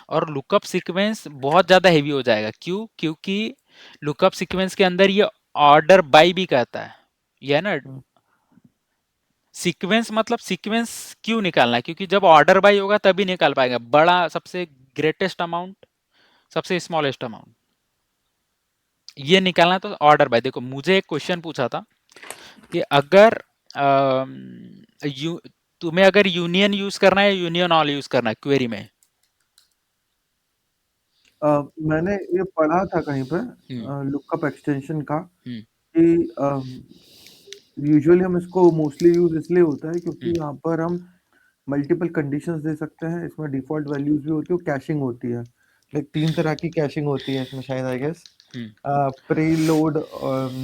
और लुकअप सीक्वेंस बहुत ज्यादा हेवी हो जाएगा। क्यों? क्योंकि लुकअप सीक्वेंस के अंदर ये ऑर्डर बाय भी कहता है, ये है ना। हम्म सीक्वेंस मतलब सीक्वेंस क्यों निकालना है? क्योंकि जब ऑर्डर बाय होगा तभी निकाल पाएगा, बड़ा सबसे ग्रेटेस्ट अमाउंट, सबसे स्मॉलेस्ट अमाउंट, ये निकालना। तो ऑर्डर बाय, देखो मुझे एक क्वेश्चन पूछा था कि अगर तुम्हें अगर यूनियन यूज करना है या यूनियन ऑल यूज करना है क्वेरी में। मैंने ये पढ़ा था कहीं पे हम्म लुकअप एक्सटेंशन का हम्म कि यूजुअली हम इसको मोस्टली यूज इसलिए होता है क्योंकि हम्म यहाँ पर हम मल्टीपल कंडीशंस दे सकते हैं। इसमें डिफ़ॉल्ट वैल्यूज़ भी होती है और कैशिंग होती है। लाइक 3 तरह की कैशिंग होती है इसमें शायद I guess. Hmm. Preload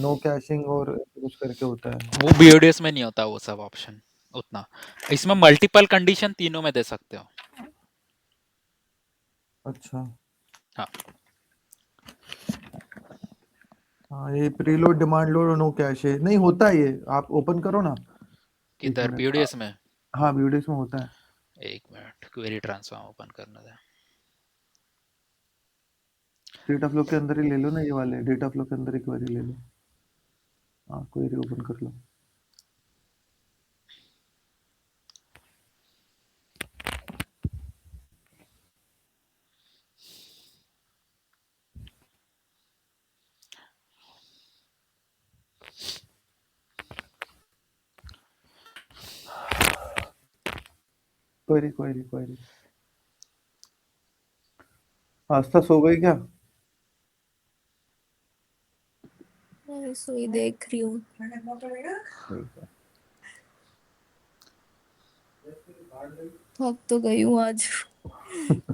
no caching और कुछ करके होता है। वो बीओडीएस में नहीं होता वो सब ऑप्शन उतना। इसमें मल्टीपल कंडीशन तीनों में दे सकते हो। अच्छा। हाँ, हाँ, ये प्रीलोड, डिमांड लोड और नो कैश है। नहीं होता है ये, आप ओपन करो ना। 1 किधर मिनट। बीओडीएस में? हाँ, वीडियोस में होता है। एक मिनट, क्वेरी ट्रांसफॉर्म ओपन करना था। डेटा फ्लो के अंदर ही ले लो ना, ये वाले डेटा फ्लो के अंदर ही क्वेरी ले लो। हाँ, क्वेरी ओपन कर लो। Query query query. आस्था सो गई क्या? मैं सोई देख रही हूँ। ठीक है। थक तो गई हूँ आज।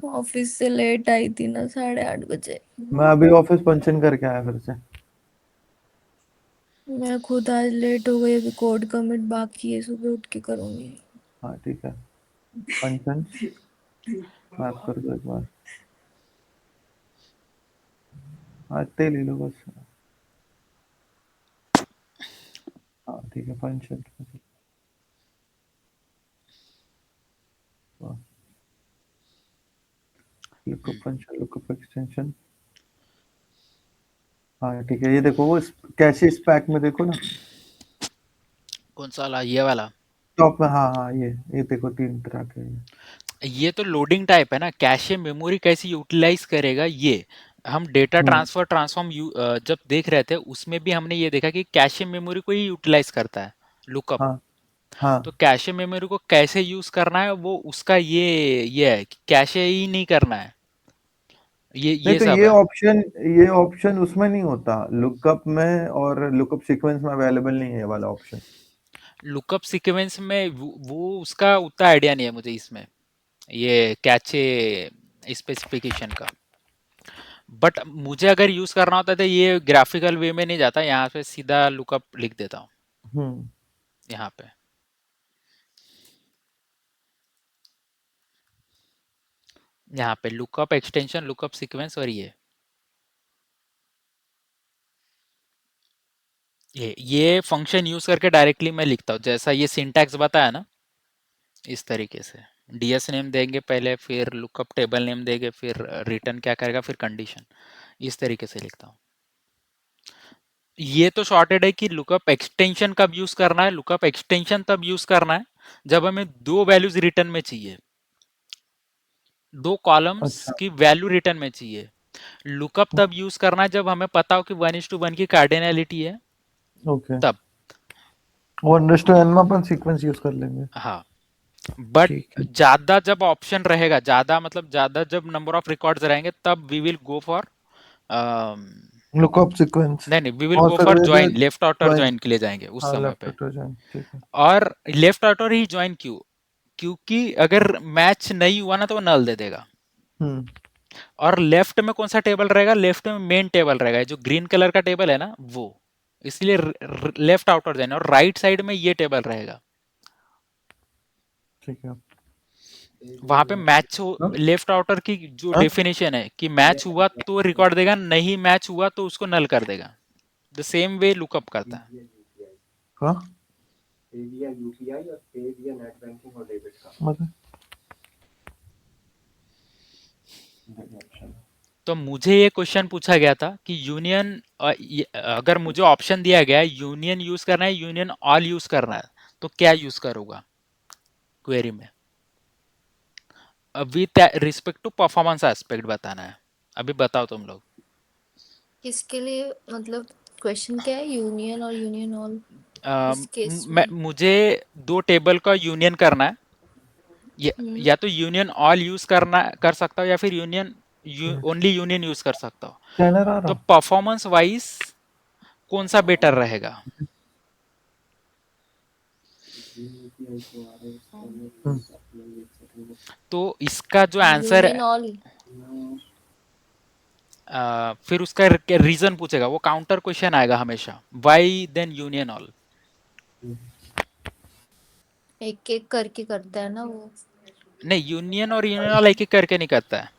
ऑफिस से लेट आई थी ना, 8:30 बजे। मैं अभी ऑफिस पंच इन करके आया फिर से। मैं खुद आज लेट हो गई, अभी कोड कमिट बाकी है, सुबह उठ के करूंगी। हाँ ठीक है। पंचन माफ कर दो एक बार। हाँ, इतने ले लो बस। हाँ ठीक है, पंचन। Lookup function, lookup extension. हाँ ठीक है, ये देखो वो कैशे स्पैक में देखो ना। कौन सा वाला? ये वाला? टॉप में, हाँ हाँ, ये देखो 3 तरह के हैं। ये तो लोडिंग टाइप है ना, कैशे मेमोरी कैसे यूटिलाइज करेगा ये। हम डेटा हम्म ट्रांसफर ट्रांसफॉर्म जब देख रहे थे उसमें भी हमने ये देखा कि कैशे मेमोरी को ही यूटिलाइज करता है लुकअप। हाँ हाँ। तो कैशे मेमोरी को कैसे यूज करना है वो उसका ये है कि कैशे ही नहीं करना है, नहीं ये तो सब है। ये ऑप्शन उसमें नहीं होता लुकअप में, और लुकअप सीक्वेंस में अवेलेबल नहीं है ये वाला ऑप्शन। लुकअप सीक्वेंस में वो उसका उतना आइडिया नहीं है मुझे इसमें, ये कैचे स्पेसिफिकेशन का। बट मुझे अगर यूज करना होता तो ये ग्राफिकल वे में नहीं जाता, यहाँ पे सीधा लुकअप लिख देता हूँ हम्म यहाँ पे। यहाँ पे लुकअप एक्सटेंशन, लुकअप सीक्वेंस, और ये फंक्शन यूज करके डायरेक्टली मैं लिखता हूँ, जैसा ये सिंटैक्स बताया ना, इस तरीके से। डीएस नेम देंगे पहले, फिर लुकअप टेबल नेम देंगे, फिर रिटर्न क्या करेगा, फिर कंडीशन। इस तरीके से लिखता हूँ। ये तो शॉर्टेड है कि लुकअप एक्सटेंशन कब यूज करना है। लुकअप एक्सटेंशन तब यूज करना है जब हमें दो वैल्यूज रिटर्न में चाहिए, दो कॉलम्स अच्छा। की वैल्यू रिटर्न में चाहिए। लुकअप तब यूज करना है जब हमें पता हो कि 1:1 की कार्डिनलिटी है, ओके, तब। 1:n में अपन सीक्वेंस यूज कर लेंगे। हाँ, बट ठीक है। ज्यादा जब ऑप्शन रहेगा, ज्यादा मतलब ज्यादा जब नंबर ऑफ रिकॉर्ड्स रहेंगे, तब we will go for lookup sequence नहीं नहीं, वी विल और गो फिर फॉर ये join, left outer join. Join के लिए जाएंगे उस हाँ, समय लेफ्ट पे। टू ज्वाइन, ठीक है। और लेफ्ट आउटर ही ज्वाइन क्यों? क्योंकि अगर मैच नहीं हुआ ना तो वो नल दे देगा। हम्म। और लेफ्ट में कौन सा टेबल रहेगा? लेफ्ट में मेन टेबल रहेगा, जो ग्रीन कलर का टेबल है ना वो। इसलिए लेफ्ट आउटर ज्वाइन, और राइट साइड में ये टेबल रहेगा। ठीक है। वहां पे मैच हो, हाँ लेफ्ट आउटर की जो हाँ डेफिनेशन है कि मैच हुआ तो रिकॉर्ड देगा, नहीं मैच हुआ तो उसको नल कर देगा। द सेम वे लुकअप करता है। हाँ, मतलब तो मुझे ये क्वेश्चन पूछा गया था कि यूनियन, अगर मुझे ऑप्शन दिया गया है यूनियन यूज करना है, यूनियन ऑल यूज करना है, तो क्या यूज करूंगा क्वेरी में? With respect to performance aspect बताना है। अभी बताओ तुम लोग। किसके लिए, मतलब क्वेश्चन क्या है, यूनियन और यूनियन ऑल इस केस में? मुझे दो टेबल का यूनियन करना है, हम्म। या तो यूनियन ऑल यूज करना कर सकता हूँ, या फिर यूनियन ओनली यूनियन यूज कर सकता हूँ। स्कैनर आ तो रहा। परफॉर्मेंस वाइज कौन सा बेटर रहेगा? तो इसका जो आंसर यूनियन है, ऑल। फिर उसका रीजन पूछेगा, वो काउंटर क्वेश्चन आएगा हमेशा, वाई देन यूनियन ऑल। एक एक करके करता है ना वो। नहीं, यूनियन और यूनियन ऑल एक एक करके नहीं करता है।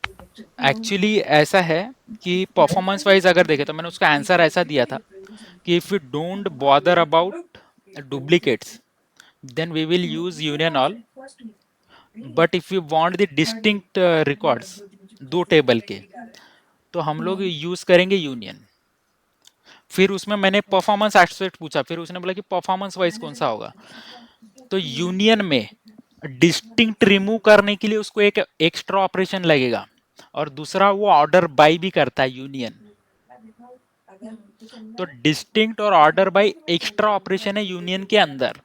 हम्म। एक्चुअली ऐसा है कि परफॉर्मेंस वाइज अगर देखे तो मैंने उसका आंसर ऐसा दिया था कि if you don't bother about duplicates then we will use union all, but if you want the distinct records दो टेबल के, तो हम लोग हम्म। यूज करेंगे यूनियन। फिर उसमें मैंने परफॉर्मेंस एस्पेक्ट पूछा, फिर उसने बोला कि परफॉर्मेंस वाइज कौन सा होगा। तो यूनियन में डिस्टिंक्ट रिमूव करने के लिए उसको एक एक्स्ट्रा ऑपरेशन लगेगा, और दूसरा वो ऑर्डर बाय भी करता है यूनियन। तो डिस्टिंक्ट और ऑर्डर बाय एक्स्ट्रा ऑपरेशन है यूनियन के अंदर।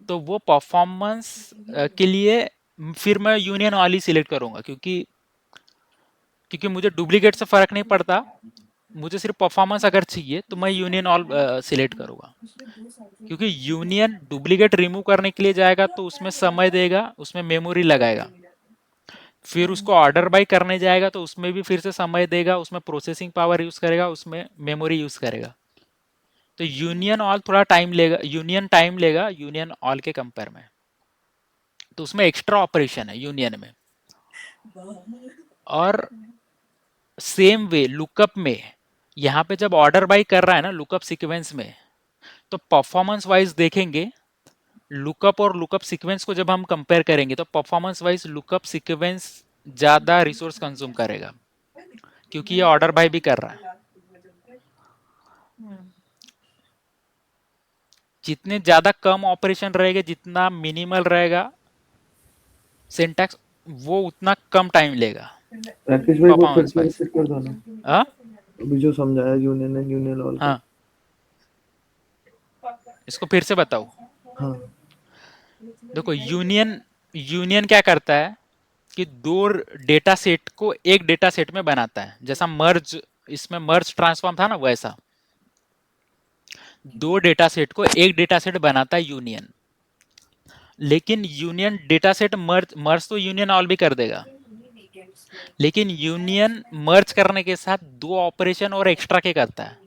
तो वो परफॉर्मेंस के लिए फिर मैं यूनियन वाली सिलेक्ट करूंगा, क्योंकि क्योंकि मुझे डुप्लीकेट से फर्क नहीं पड़ता, मुझे सिर्फ परफॉर्मेंस अगर चाहिए तो मैं यूनियन ऑल सिलेक्ट करूंगा। क्योंकि यूनियन डुप्लीकेट रिमूव करने के लिए जाएगा तो उसमें समय देगा, उसमें मेमोरी लगाएगा। फिर उसको ऑर्डर बाय करने जाएगा तो उसमें भी फिर से समय देगा, उसमें प्रोसेसिंग पावर यूज करेगा, उसमें मेमोरी यूज करेगा। तो यूनियन ऑल थोड़ा टाइम लेगा, यूनियन टाइम लेगा यूनियन ऑल के कंपेयर में। तो उसमें एक्स्ट्रा ऑपरेशन है यूनियन में। और सेम वे लुकअप में, यहाँ पे जब ऑर्डर बाय कर रहा है ना लुकअप सीक्वेंस में, तो परफॉर्मेंस वाइज देखेंगे, लुकअप और लुकअप सीक्वेंस को जब हम कंपेयर करेंगे तो परफॉर्मेंस वाइज लुकअप सीक्वेंस ज्यादा रिसोर्स कंज्यूम करेगा, क्योंकि ये ऑर्डर बाय भी कर रहा है। जितने ज्यादा कम ऑपरेशन रहेगा, जितना मिनिमल रहेगा सिंटैक्स, वो उतना कम टाइम लेगा राकेश भाई वो फिर परफॉर्मेंस से वाइज। रिपीट कर दो ना। हाँ अभी जो समझाया यूनियन एंड यूनियन ऑल का। हाँ, इसको फिर से बताओ। हाँ। देखो, यूनियन यूनियन क्या करता है कि दो डेटा सेट को एक डेटा सेट में बनाता है, जैसा मर्ज, इसमें मर्ज ट्रांसफॉर्म था ना वैसा, दो डेटा सेट को एक डेटा सेट बनाता है यूनियन। लेकिन यूनियन डेटा सेट मर्ज मर्ज तो यूनियन ऑल भी कर देगा, लेकिन यूनियन मर्ज करने के साथ दो ऑपरेशन और एक्स्ट्रा के करता है।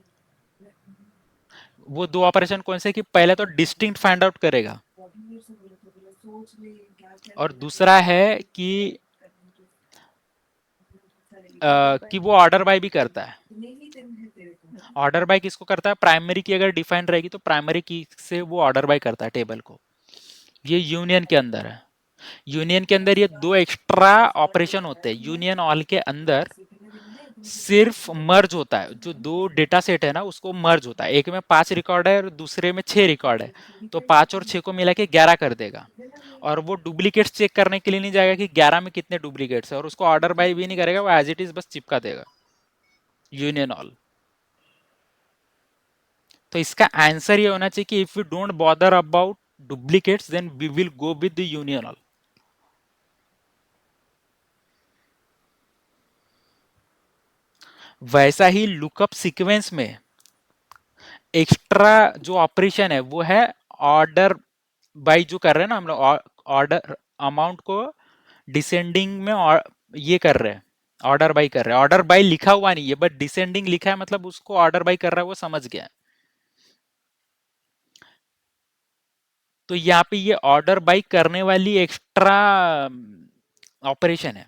वो दो ऑपरेशन कौन से? कि पहले तो डिस्टिंक्ट फाइंड आउट करेगा, और दूसरा है कि वो ऑर्डर बाय भी करता है। ऑर्डर बाय किसको करता है? प्राइमरी की अगर डिफाइन रहेगी तो प्राइमरी की से वो ऑर्डर बाय करता है टेबल को। ये यूनियन के अंदर है। यूनियन के अंदर ये दो एक्स्ट्रा ऑपरेशन होते हैं। यूनियन ऑल के अंदर सिर्फ मर्ज होता है, जो दो डेटा सेट है ना उसको मर्ज होता है। एक में 5 रिकॉर्ड है और दूसरे में 6 रिकॉर्ड है, तो 5 और 6 को मिला के 11 कर देगा। और वो डुप्लीकेट्स चेक करने के लिए नहीं जाएगा कि 11 में कितने डुप्लीकेट्स है, और उसको ऑर्डर बाय भी नहीं करेगा, वो एज इट इज बस चिपका देगा यूनियन ऑल। तो इसका आंसर ये होना चाहिए कि if we don't bother about duplicates then we will go with the union all. वैसा ही लुकअप सीक्वेंस में एक्स्ट्रा जो ऑपरेशन है वो है ऑर्डर बाई, जो कर रहे हैं ना हम लोग, ऑर्डर अमाउंट को डिसेंडिंग में ये कर रहे हैं, ऑर्डर बाई कर रहे हैं। ऑर्डर बाई लिखा हुआ नहीं है बट डिसेंडिंग लिखा है, मतलब उसको ऑर्डर बाई कर रहा है, वो समझ गया। तो यहाँ पे ये ऑर्डर बाई करने वाली एक्स्ट्रा ऑपरेशन है।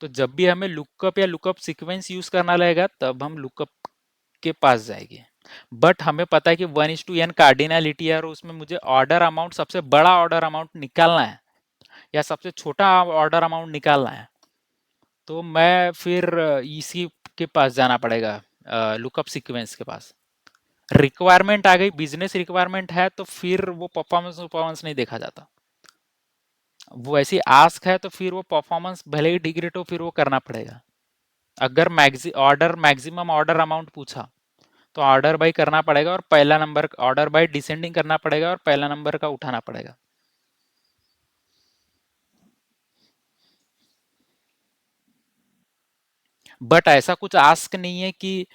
तो जब भी हमें लुकअप या लुकअप सीक्वेंस यूज करना लगेगा तब हम लुकअप के पास जाएंगे। बट हमें पता है कि 1:n कार्डिनलिटी है और उसमें मुझे ऑर्डर अमाउंट, सबसे बड़ा ऑर्डर अमाउंट निकालना है या सबसे छोटा ऑर्डर अमाउंट निकालना है, तो मैं फिर इसी के पास जाना पड़ेगा, लुकअप सीक्वेंस के पास। रिक्वायरमेंट आ गई, बिजनेस रिक्वायरमेंट है, तो फिर वो परफॉर्मेंस परफॉर्मेंस नहीं देखा जाता। वो ऐसी आस्क है तो फिर वो परफॉर्मेंस भले ही डिग्रेड हो, फिर वो करना पड़ेगा। अगर मैक्सिमम ऑर्डर अमाउंट पूछा तो ऑर्डर बाई करना पड़ेगा और पहला नंबर, ऑर्डर बाई डिसेंडिंग करना पड़ेगा और पहला नंबर का उठाना पड़ेगा। बट ऐसा कुछ आस्क नहीं है कि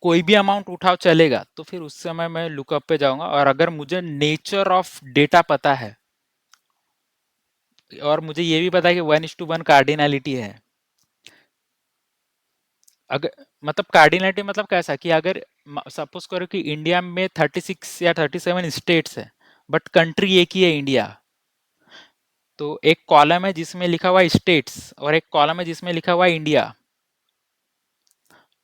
कोई भी अमाउंट उठाओ चलेगा, तो फिर उस समय मैं लुकअप पे जाऊंगा। और अगर मुझे नेचर ऑफ डेटा पता है और मुझे ये भी पता है कि 1:1 कार्डिनलिटी है, अगर मतलब कार्डिनलिटी मतलब कैसा कि अगर सपोज करो कि इंडिया में 36 या 37 स्टेट्स है बट कंट्री एक ही है, इंडिया, तो एक कॉलम है जिसमें लिखा हुआ है स्टेट्स और एक कॉलम है जिसमें लिखा हुआ है इंडिया।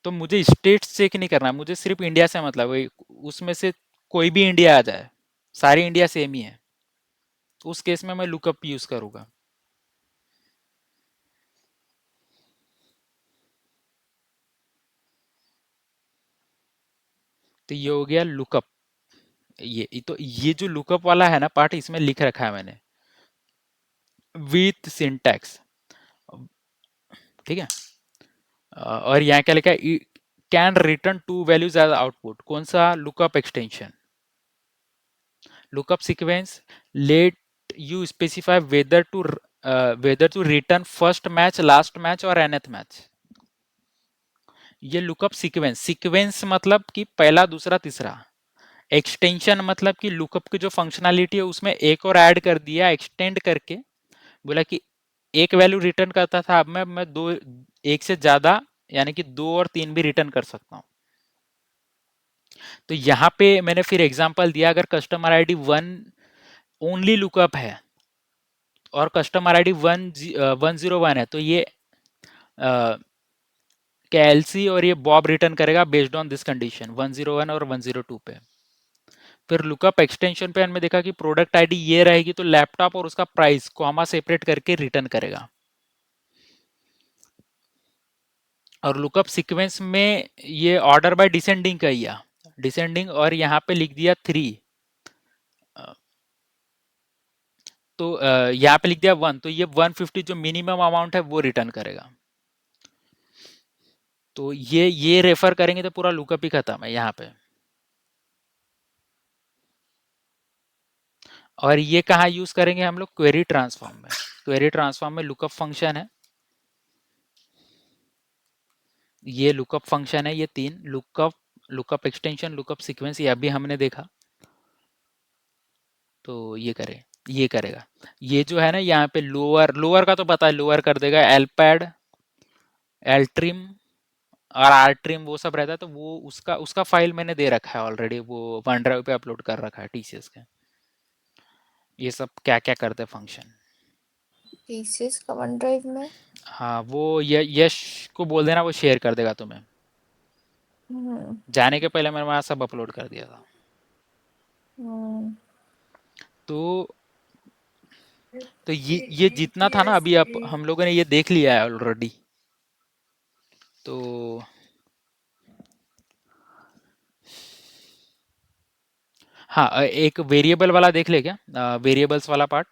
तो मुझे स्टेट्स चेक नहीं करना, मुझे सिर्फ इंडिया से मतलब है, उसमें से कोई भी इंडिया आ जाए, सारी इंडिया सेम ही है, उस केस में मैं लुकअप यूज करूंगा। तो ये हो गया लुकअप। ये जो लुकअप वाला है ना पार्ट, इसमें लिख रखा है मैंने विथ सिंटैक्स, ठीक है। और यहाँ क्या लिखा है, can return two values as output. कौन सा lookup extension, lookup sequence let you specify whether to return first match, last match और nth मैच। ये लुकअप सीक्वेंस, सीक्वेंस मतलब कि पहला दूसरा तीसरा, एक्सटेंशन मतलब कि लुकअप की जो फंक्शनैलिटी है उसमें एक और ऐड कर दिया एक्सटेंड करके। बोला कि एक वैल्यू रिटर्न करता था, अब मैं दो, एक से ज्यादा, यानी कि 2 और 3 भी रिटर्न कर सकता हूँ। तो यहाँ पे मैंने फिर एग्जांपल दिया, अगर कस्टमर आईडी 1 ओनली लुकअप है और कस्टमर आईडी 101 है, तो ये क्या एलसी और ये बॉब रिटर्न करेगा बेस्ड ऑन दिस कंडीशन 101 और 102 पे। फिर लुकअप एक्सटेंशन पे हमने देखा कि प्रोडक्ट आईडी ये रहेगी तो लैपटॉप और उसका प्राइस कॉमा सेपरेट करके रिटर्न करेगा। और लुकअप सीक्वेंस में ये ऑर्डर बाय डिसेंडिंग का किया, डिसेंडिंग, और यहाँ पे लिख दिया 3, तो यहाँ पे लिख दिया 1, तो ये 150 जो मिनिमम अमाउंट है वो रिटर्न करेगा। तो ये रेफर करेंगे तो पूरा लुकअप ही खत्म है यहाँ पे। और ये कहाँ यूज करेंगे हम लोग, क्वेरी ट्रांसफॉर्म में। क्वेरी ट्रांसफॉर्म में लुकअप फंक्शन है, ये लुकअप फंक्शन है, ये 3 lookup, lookup extension, lookup sequence, ये अभी हमने देखा। तो ये करेगा। ये जो है ना यहाँ पे लोअर, लोअर का तो पता है, लोअर कर देगा एलपैड, एलट्रिम और आर ट्रिम, वो सब रहता है। तो वो उसका उसका फाइल मैंने दे रखा है ऑलरेडी, वो वन ड्राइव पे अपलोड कर रखा है टीसीएस के, ये सब क्या क्या करते हैं फंक्शन। टीसीएस का वन ड्राइव में। हाँ, वो यश को बोल देना, वो शेयर कर देगा तुम्हें। हम्म। जाने के पहले मैंने वहाँ सब अपलोड कर दिया था। हम्म। तो ये जितना था ना, अभी आप हम लोगों ने ये देख लिया है ऑलरेडी। तो हाँ, एक वेरिएबल वाला देख ले क्या, वेरिएबल्स वाला पार्ट,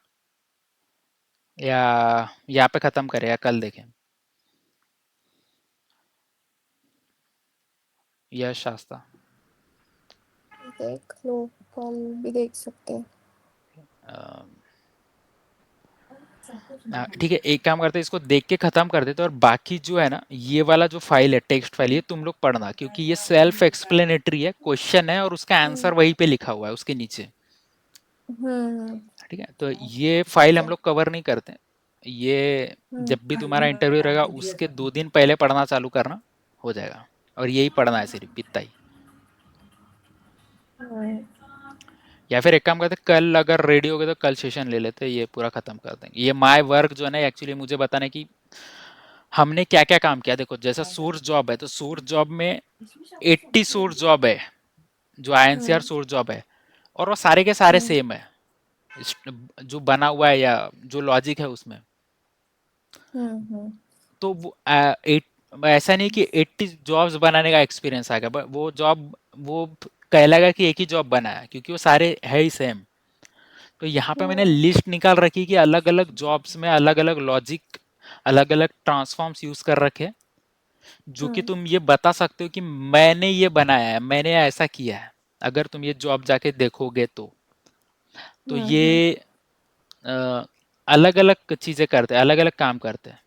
या यहाँ पे खत्म करें या कल देखें, या शास्ता। देख लो, कल भी देख सकते हैं। ठीक है, एक काम करते हैं, इसको देख के खत्म कर देते हैं, और बाकी जो है ना, ये वाला जो फाइल है, टेक्स्ट फाइल, ये तुम लोग पढ़ना, क्योंकि ये सेल्फ एक्सप्लेनेटरी है, क्वेश्चन है और उसका आंसर वहीं पे लिखा हुआ है उसके नीचे। हम्म। ठीक है, तो ये फाइल हम लोग कवर नहीं करते। ये जब भी तुम्हारा इंटरव्यू रहेगा उसके 2 दिन पहले पढ़ना चालू करना, हो जाएगा। और यही पढ़ना है, सिर्फ इतना ही। या फिर एक काम करते, कल अगर रेडी हो गए तो कल सेशन ले लेते, ये पूरा खत्म कर देंगे। ये माय वर्क जो है ना, एक्चुअली मुझे बताने की हमने क्या क्या काम किया। देखो, जैसा सोर्स जॉब है, तो सोर्स जॉब में 80 सोर्स जॉब है, जो आईएनसीआर सोर्स जॉब है, और वो सारे के सारे सेम है, जो बना हुआ है या जो लॉजिक है उसमें। तो वो ऐसा नहीं कि 80 जॉब्स बनाने का एक्सपीरियंस आ गया, वो जॉब वो कहलाएगा कि एक ही जॉब बना है, क्योंकि वो सारे है ही सेम। तो यहाँ पे मैंने लिस्ट निकाल रखी कि अलग अलग जॉब्स में अलग अलग लॉजिक, अलग अलग ट्रांसफॉर्म्स यूज कर रखे, जो कि तुम ये बता सकते हो कि मैंने ये बनाया है, मैंने ऐसा किया है, अगर तुम ये जॉब जाके देखोगे तो ये अलग अलग चीजें करते हैं, अलग अलग काम करते हैं।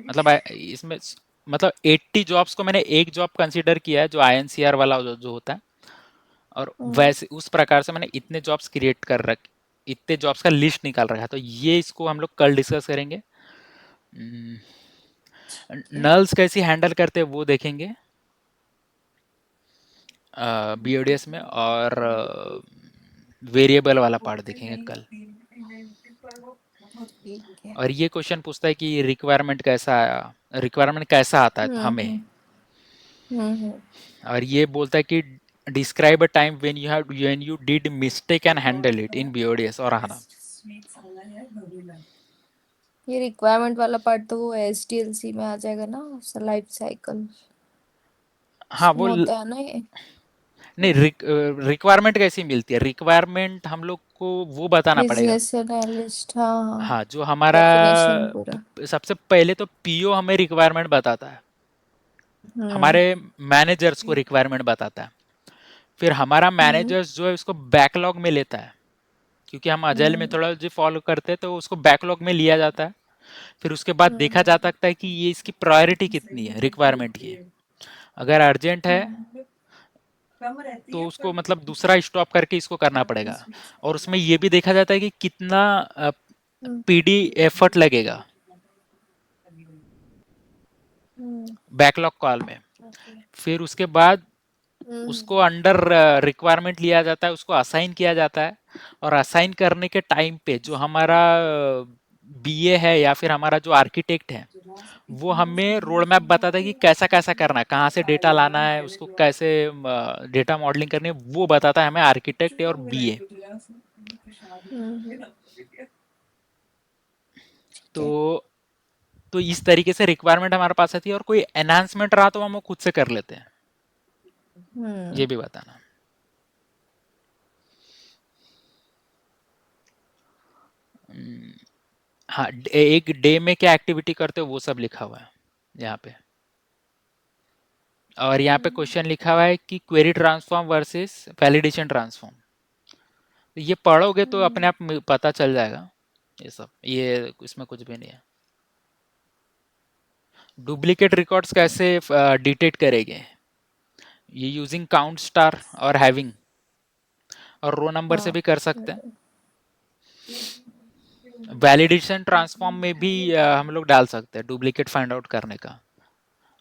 मतलब इसमें मतलब 80 जॉब्स को मैंने एक जॉब कंसीडर किया है, जो आईएनसीआर वाला जो होता है, और वैसे उस प्रकार से मैंने इतने जॉब्स क्रिएट कर रखे, इतने जॉब्स का लिस्ट निकाल रखा है। तो ये इसको हम लोग कल डिस्कस करेंगे। नल्स कैसी हैंडल करते हैं वो देखेंगे बीओडीएस में, और वेरिएबल वाला पार्ट देखेंगे कल। ठीक है। और ये क्वेश्चन पूछता है कि रिक्वायरमेंट कैसा आया, रिक्वायरमेंट कैसा आता है हमें, और ये बोलता है कि describe a time when you did mistake and handle it in BODS और आना। ये रिक्वायरमेंट वाला पार्ट तो वो एसडीएलसी में आ जाएगा ना, लाइफ साइकिल हाँ में वो होता है ना ये। नहीं, रिक्वायरमेंट कैसी मिलती है, रिक्वायरमेंट हम लोग को वो बताना पड़ेगा। बिजनेस एनालिस्ट, हाँ हाँ। हाँ, जो हमारा डेफिनेशन पूरा। सबसे पहले तो पीओ हमें रिक्वायरमेंट बताता है, हम्म हमारे मैनेजर्स को रिक्वायरमेंट बताता है। फिर हमारा हम्म मैनेजर्स जो है उसको बैकलॉग में लेता है, क्योंकि हम अजाइल हम्म मेथोडोलॉजी फॉलो करते हैं, तो उसको बैकलॉग में लिया जाता है। फिर उसके बाद देखा जा सकता है कि ये इसकी प्रायोरिटी कितनी है रिक्वायरमेंट की। अगर अर्जेंट है तो उसको मतलब दूसरा स्टॉप करके इसको करना पड़ेगा। और उसमें ये भी देखा जाता है कि कितना हम्म पीडी एफर्ट लगेगा बैकलॉग कॉल में। फिर उसके बाद उसको अंडर रिक्वायरमेंट लिया जाता है, उसको असाइन किया जाता है। और असाइन करने के टाइम पे जो हमारा बीए है या फिर हमारा जो आर्किटेक्ट है, वो हमें रोड मैप बताता है कि कैसा कैसा करना है, कहाँ से डेटा लाना है, उसको कैसे डेटा मॉडलिंग करनी है, वो बताता है हमें आर्किटेक्ट और बीए। ठीक है। तो इस तरीके से रिक्वायरमेंट हमारे पास आती है, और कोई एनहांसमेंट रहा तो हम वो खुद से कर लेते हैं, ये हम्म भी बताना। हाँ, एक डे में क्या एक्टिविटी करते हो वो सब लिखा हुआ है यहाँ पे। और यहाँ पे क्वेश्चन लिखा हुआ है कि query transform versus validation transform. ये पढ़ोगे तो अपने आप पता चल जाएगा ये सब, ये इसमें कुछ भी नहीं है। डुप्लीकेट रिकॉर्ड्स कैसे डिटेक्ट करेंगे, ये यूजिंग काउंट स्टार और हैविंग, और रो नंबर से हाँ। भी कर सकते हैं। वैलिडेशन ट्रांसफॉर्म में भी हम लोग डाल सकते हैं डुप्लीकेट फाइंड आउट करने का।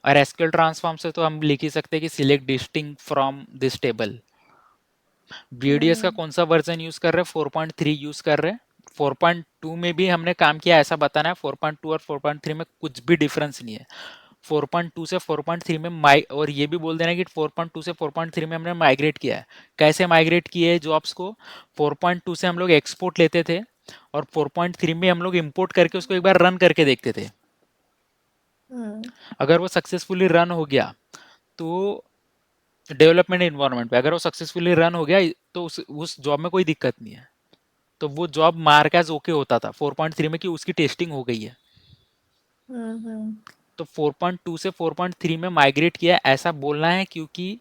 और एसक्यूएल ट्रांसफॉर्म से तो हम लिख ही सकते हैं कि select distinct from this table. BDS का कौन सा वर्जन यूज कर रहे हैं, 4.3 यूज कर रहे हैं। 4.2 में भी हमने काम किया ऐसा बताना है, 4.2 और 4.3 में कुछ भी डिफरेंस नहीं है। 4.2 से 4.3 में और ये भी बोल देना कि 4.2 से 4.3 में हमने माइग्रेट किया है। कैसे माइग्रेट किए है जॉब्स को, 4.2 से हम लोग एक्सपोर्ट लेते थे, और 4.3 में हम लोग इंपोर्ट करके उसको एक बार रन करके देखते थे। अगर वो सक्सेसफुली रन हो गया तो डेवलपमेंट इन्वायरमेंट पे, अगर वो सक्सेसफुली रन हो गया तो उस जॉब में कोई दिक्कत नहीं है, तो वो जॉब मार्क एज ओके होता था 4.3 में कि उसकी टेस्टिंग हो गई है। तो 4.2 से 4.3 में माइग्रेट किया ऐसा बोलना है, क्योंकि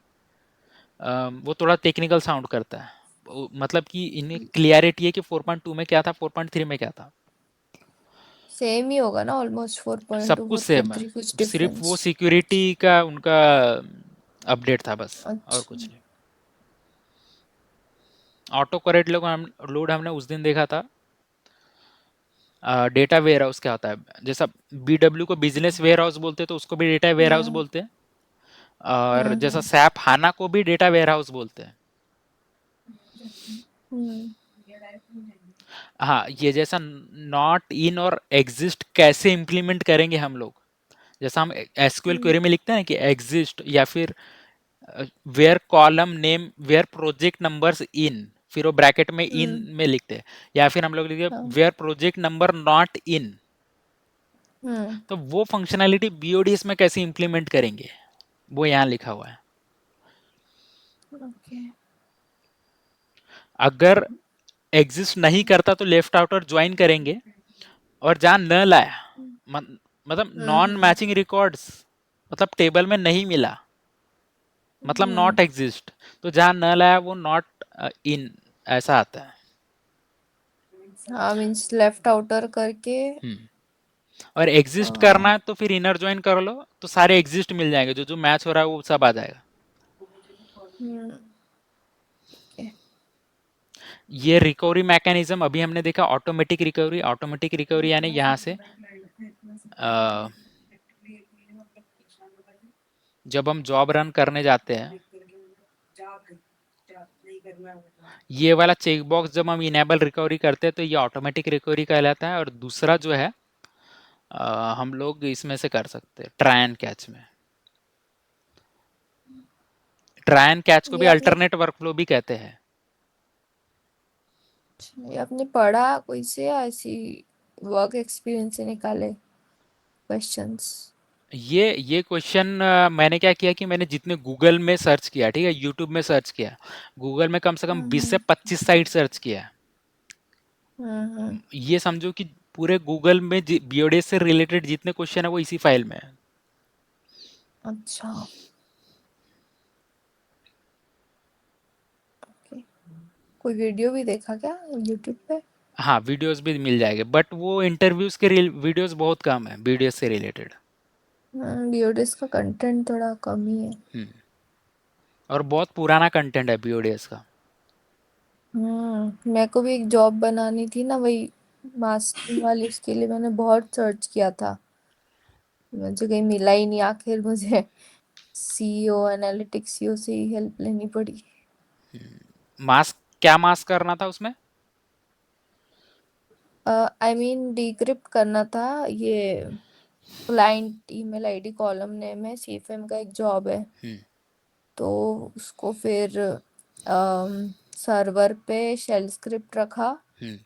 वो थोड़ा टेक्निकल साउंड करता है। मतलब कि इन्हें क्लियरिटी है कि 4.2 में क्या था, 4.3 में क्या था। सेम ही होगा ना ऑलमोस्ट, सब 4.2 कुछ सेम है, 4.3 कुछ सिर्फ वो डिफरेंस। सिक्योरिटी का उनका अपडेट था बस, और अच्छा। कुछ नहीं। ऑटो करेक्ट लोड हमने उस दिन देखा था। डेटा वेयर हाउस क्या होता है, जैसा बीडब्ल्यू को बिजनेस वेयर हाउस बोलते हैं तो उसको भी डेटा वेयर हाउस हम्म बोलते हैं। और जैसा हम्म सैप हाना को भी डेटा वेयर हाउस बोलते हैं। हम्म हाँ, ये जैसा नॉट इन और एग्जिस्ट कैसे इम्प्लीमेंट करेंगे हम लोग, जैसा हम एसक्यूएल हम्म क्वेरी में लिखते हैं ना कि एग्जिस्ट, या फिर where column name where project numbers in, फिर वो ब्रैकेट में इन हम्म, में लिखते हैं, या फिर हम लोग लिखते हैं हाँ, where project number not in. Hmm. तो वो फंक्शनैलिटी बीओडीएस में कैसे इंप्लीमेंट करेंगे, वो यहाँ लिखा हुआ है। ओके। अगर एग्जिस्ट नहीं करता तो लेफ्ट आउट और ज्वाइन करेंगे, और जहाँ न लाया, मतलब नॉन हम्म मैचिंग रिकॉर्ड्स, मतलब टेबल में नहीं मिला, मतलब हम्म नॉट एग्जिस्ट, तो जहाँ न लाया वो नॉट इन ऐसा आता है। हाँ, मीन्स लेफ्ट आउटर करके। हम्म। और एग्जिस्ट करना है तो फिर इनर ज्वाइन कर लो, तो सारे एग्जिस्ट मिल जाएंगे, जो जो मैच हो रहा है वो सब आ जाएगा। ओके। ये रिकवरी मैकेनिज्म अभी हमने देखा, ऑटोमेटिक रिकवरी। ऑटोमेटिक रिकवरी यानी यहाँ से अ, जब हम जॉब रन करने जाते हैं, ये वाला चेक बॉक्स जब हम इनेबल रिकवरी करते हैं तो ये ऑटोमेटिक रिकवरी कहलाता है। और दूसरा जो है हम लोग इसमें से कर सकते हैं ट्राई एंड कैच में। ट्राई एंड कैच को भी ये आपने अल्टरनेट वर्कफ्लो भी कहते हैं। ये आपने पढ़ा कोई से या ऐसी वर्क एक्सपीरियंस से निकाले क्वेश्चंस? ये क्वेश्चन मैंने क्या किया कि मैंने जितने गूगल में सर्च किया, ठीक है, यूट्यूब में सर्च किया, गूगल में कम से कम 20 से हम्म 25 साइट सर्च किया। हम्म। ये समझो कि पूरे गूगल में बीओडीएस से रिलेटेड जितने क्वेश्चन है वो इसी फाइल में है। अच्छा, ओके। कोई वीडियो भी देखा क्या यूट्यूब पे? हाँ, वीडियोस भी मिल जाएंगे, बट वो इंटरव्यूज के वीडियोस बहुत कम है बीओडीएस से रिलेटेड। बीओडीएस का कंटेंट थोड़ा कम ही है। हम्म। और बहुत पुराना कंटेंट है बीओडीएस का। मेरे को भी एक जॉब बनानी थी ना, वही मास्टरी वाली, उसके लिए मैंने बहुत सर्च किया था। मुझे कहीं मिला ही नहीं, आखिर मुझे सीईओ, एनालिटिक्स सीईओ से ही हेल्प लेनी पड़ी। मास्क, क्या मास्क करना था उसमें? आई मीन डिक्रिप्ट करना था ये, client email ID column name है, सीएफएम का एक जॉब है। हम्म तो उसको फिर सर्वर पे शेल स्क्रिप्ट रखा। हम्म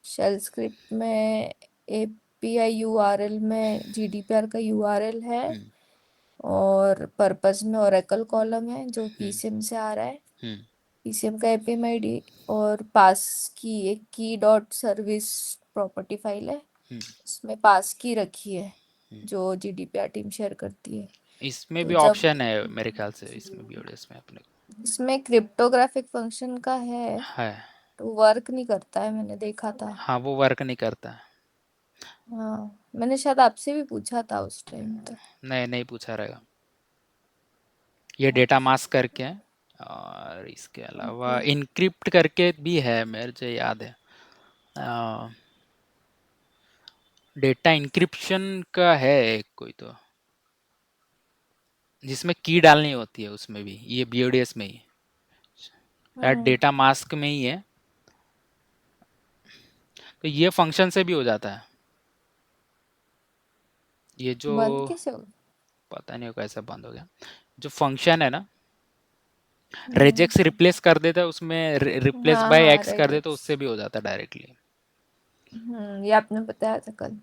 शेल स्क्रिप्ट में एपीआई यूआरएल में जीडीपीआर का यूआरएल है, हम्म और पर्पस में ओरेकल कॉलम है जो हम्म पीसीएम से आ रहा है। हम्म पीसीएम का एपीएम आईडी, और पास की एक की डॉट सर्विस प्रॉपर्टी फाइल है, हम्म उसमें पास की रखी है हम्म। जो जीडीपीआर टीम शेयर करती है। इसमें तो भी जब ऑप्शन है मेरे ख्याल से, इसमें बीओडीएस में अपने को इसमें क्रिप्टोग्राफिक फंक्शन का है, है। तो वर्क नहीं करता है, मैंने देखा था। हाँ, वो वर्क नहीं करता। हाँ, मैंने शायद आपसे भी पूछा था उस टाइम तक। नहीं, नहीं पूछा रहेगा। ये डेटा मास्क करके है, और इसके अलावा ओके। इनक्रिप्ट करके भी है, मेरे से याद है। डेटा इंक्रिप्शन का है एक कोई तो, जिसमें की डालनी होती है, उसमें भी ये बीओडीएस में ही, शायद हम्म डेटा मास्क में ही है। तो ये फंक्शन से भी हो जाता है। ये जो, बंद कैसे हो? पता नहीं वो कैसे बंद हो गया, जो फंक्शन है ना, हम्म रेजेक्स रिप्लेस कर देता है उसमें, रिप्लेस हाँ बाय हाँ, एक्स कर देता है, रेजेक्स। उससे भी हो जाता है डायरेक्टली। ये आपने बताया था कल।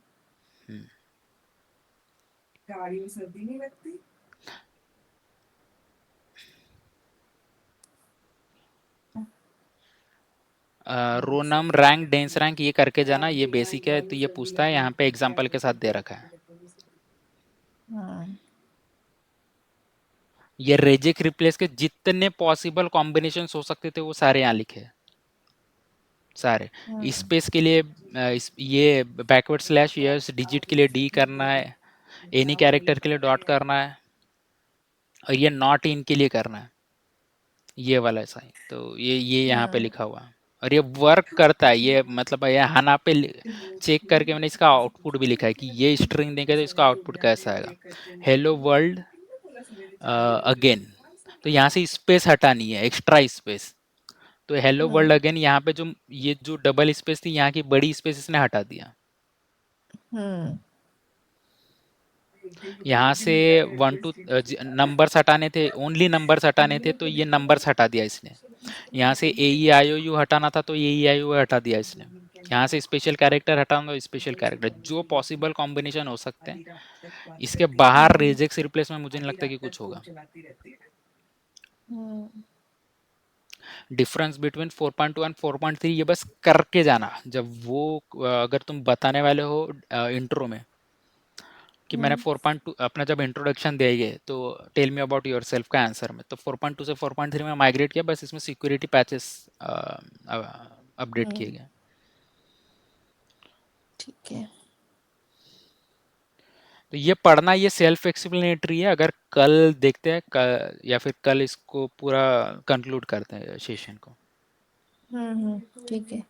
रोनम रैंक डेंस रैंक ये करके जाना, ये बेसिक है, तो ये पूछता है, यहाँ पे एग्जांपल के साथ दे रखा है। हाँ ये रेजेक रिप्लेस के जितने पॉसिबल कॉम्बिनेशंस हो सकते थे वो सारे यहाँ लिखे हैं, सारे। स्पेस के लिए ये बैकवर्ड स्लैश यस, डिजिट के लिए डी करना है, एनी कैरेक्टर के लिए डॉट करना है, और ये नॉट इन के लिए करना है, ये वाला साइन। तो ये यहाँ पे लिखा हुआ है और ये वर्क करता है। ये मतलब ये हाना पे चेक करके मैंने इसका आउटपुट भी लिखा है कि ये स्ट्रिंग देंगे तो इसका आउटपुट कैसा आएगा, हेलो वर्ल्ड अगेन। तो यहाँ से स्पेस हटानी है, एक्स्ट्रा स्पेस। तो हेलो वर्ल्ड अगेन यहाँ पे जो ये जो डबल स्पेस थी, यहाँ की बड़ी स्पेस इसने हटा दिया। यहाँ से 1 2 नंबर्स हटाने थे, ओनली नंबर्स हटाने थे, तो ये नंबर्स हटा दिया इसने। यहाँ से ए ई आई ओ यू हटाना था तो ए ई आई ओ हटा दिया इसने। यहाँ से स्पेशल कैरेक्टर हटाना तो स्पेशल कैरेक्टर, जो पॉसिबल कॉम्बिनेशन हो सकते हैं। इसके बाहर रेजेक्स रिप्लेस में मुझे नहीं लगता कि कुछ होगा। डिफरेंस बिटवीन 4.2 एंड 4.3 ये बस करके जाना। जब वो अगर तुम बताने वाले हो इंट्रो में कि मैंने 4.2 अपना जब इंट्रोडक्शन देंगे तो टेल मी अबाउट योरसेल्फ का आंसर में, तो 4.2 से 4.3 में माइग्रेट किया, बस इसमें सिक्योरिटी पैचेस अपडेट किए गए। ठीक है। तो ये पढ़ना, ये सेल्फ एक्सप्लेनेटरी है। अगर कल देखते हैं या फिर कल इसको पूरा कंक्लूड करते हैं सेशन को। ठीक है।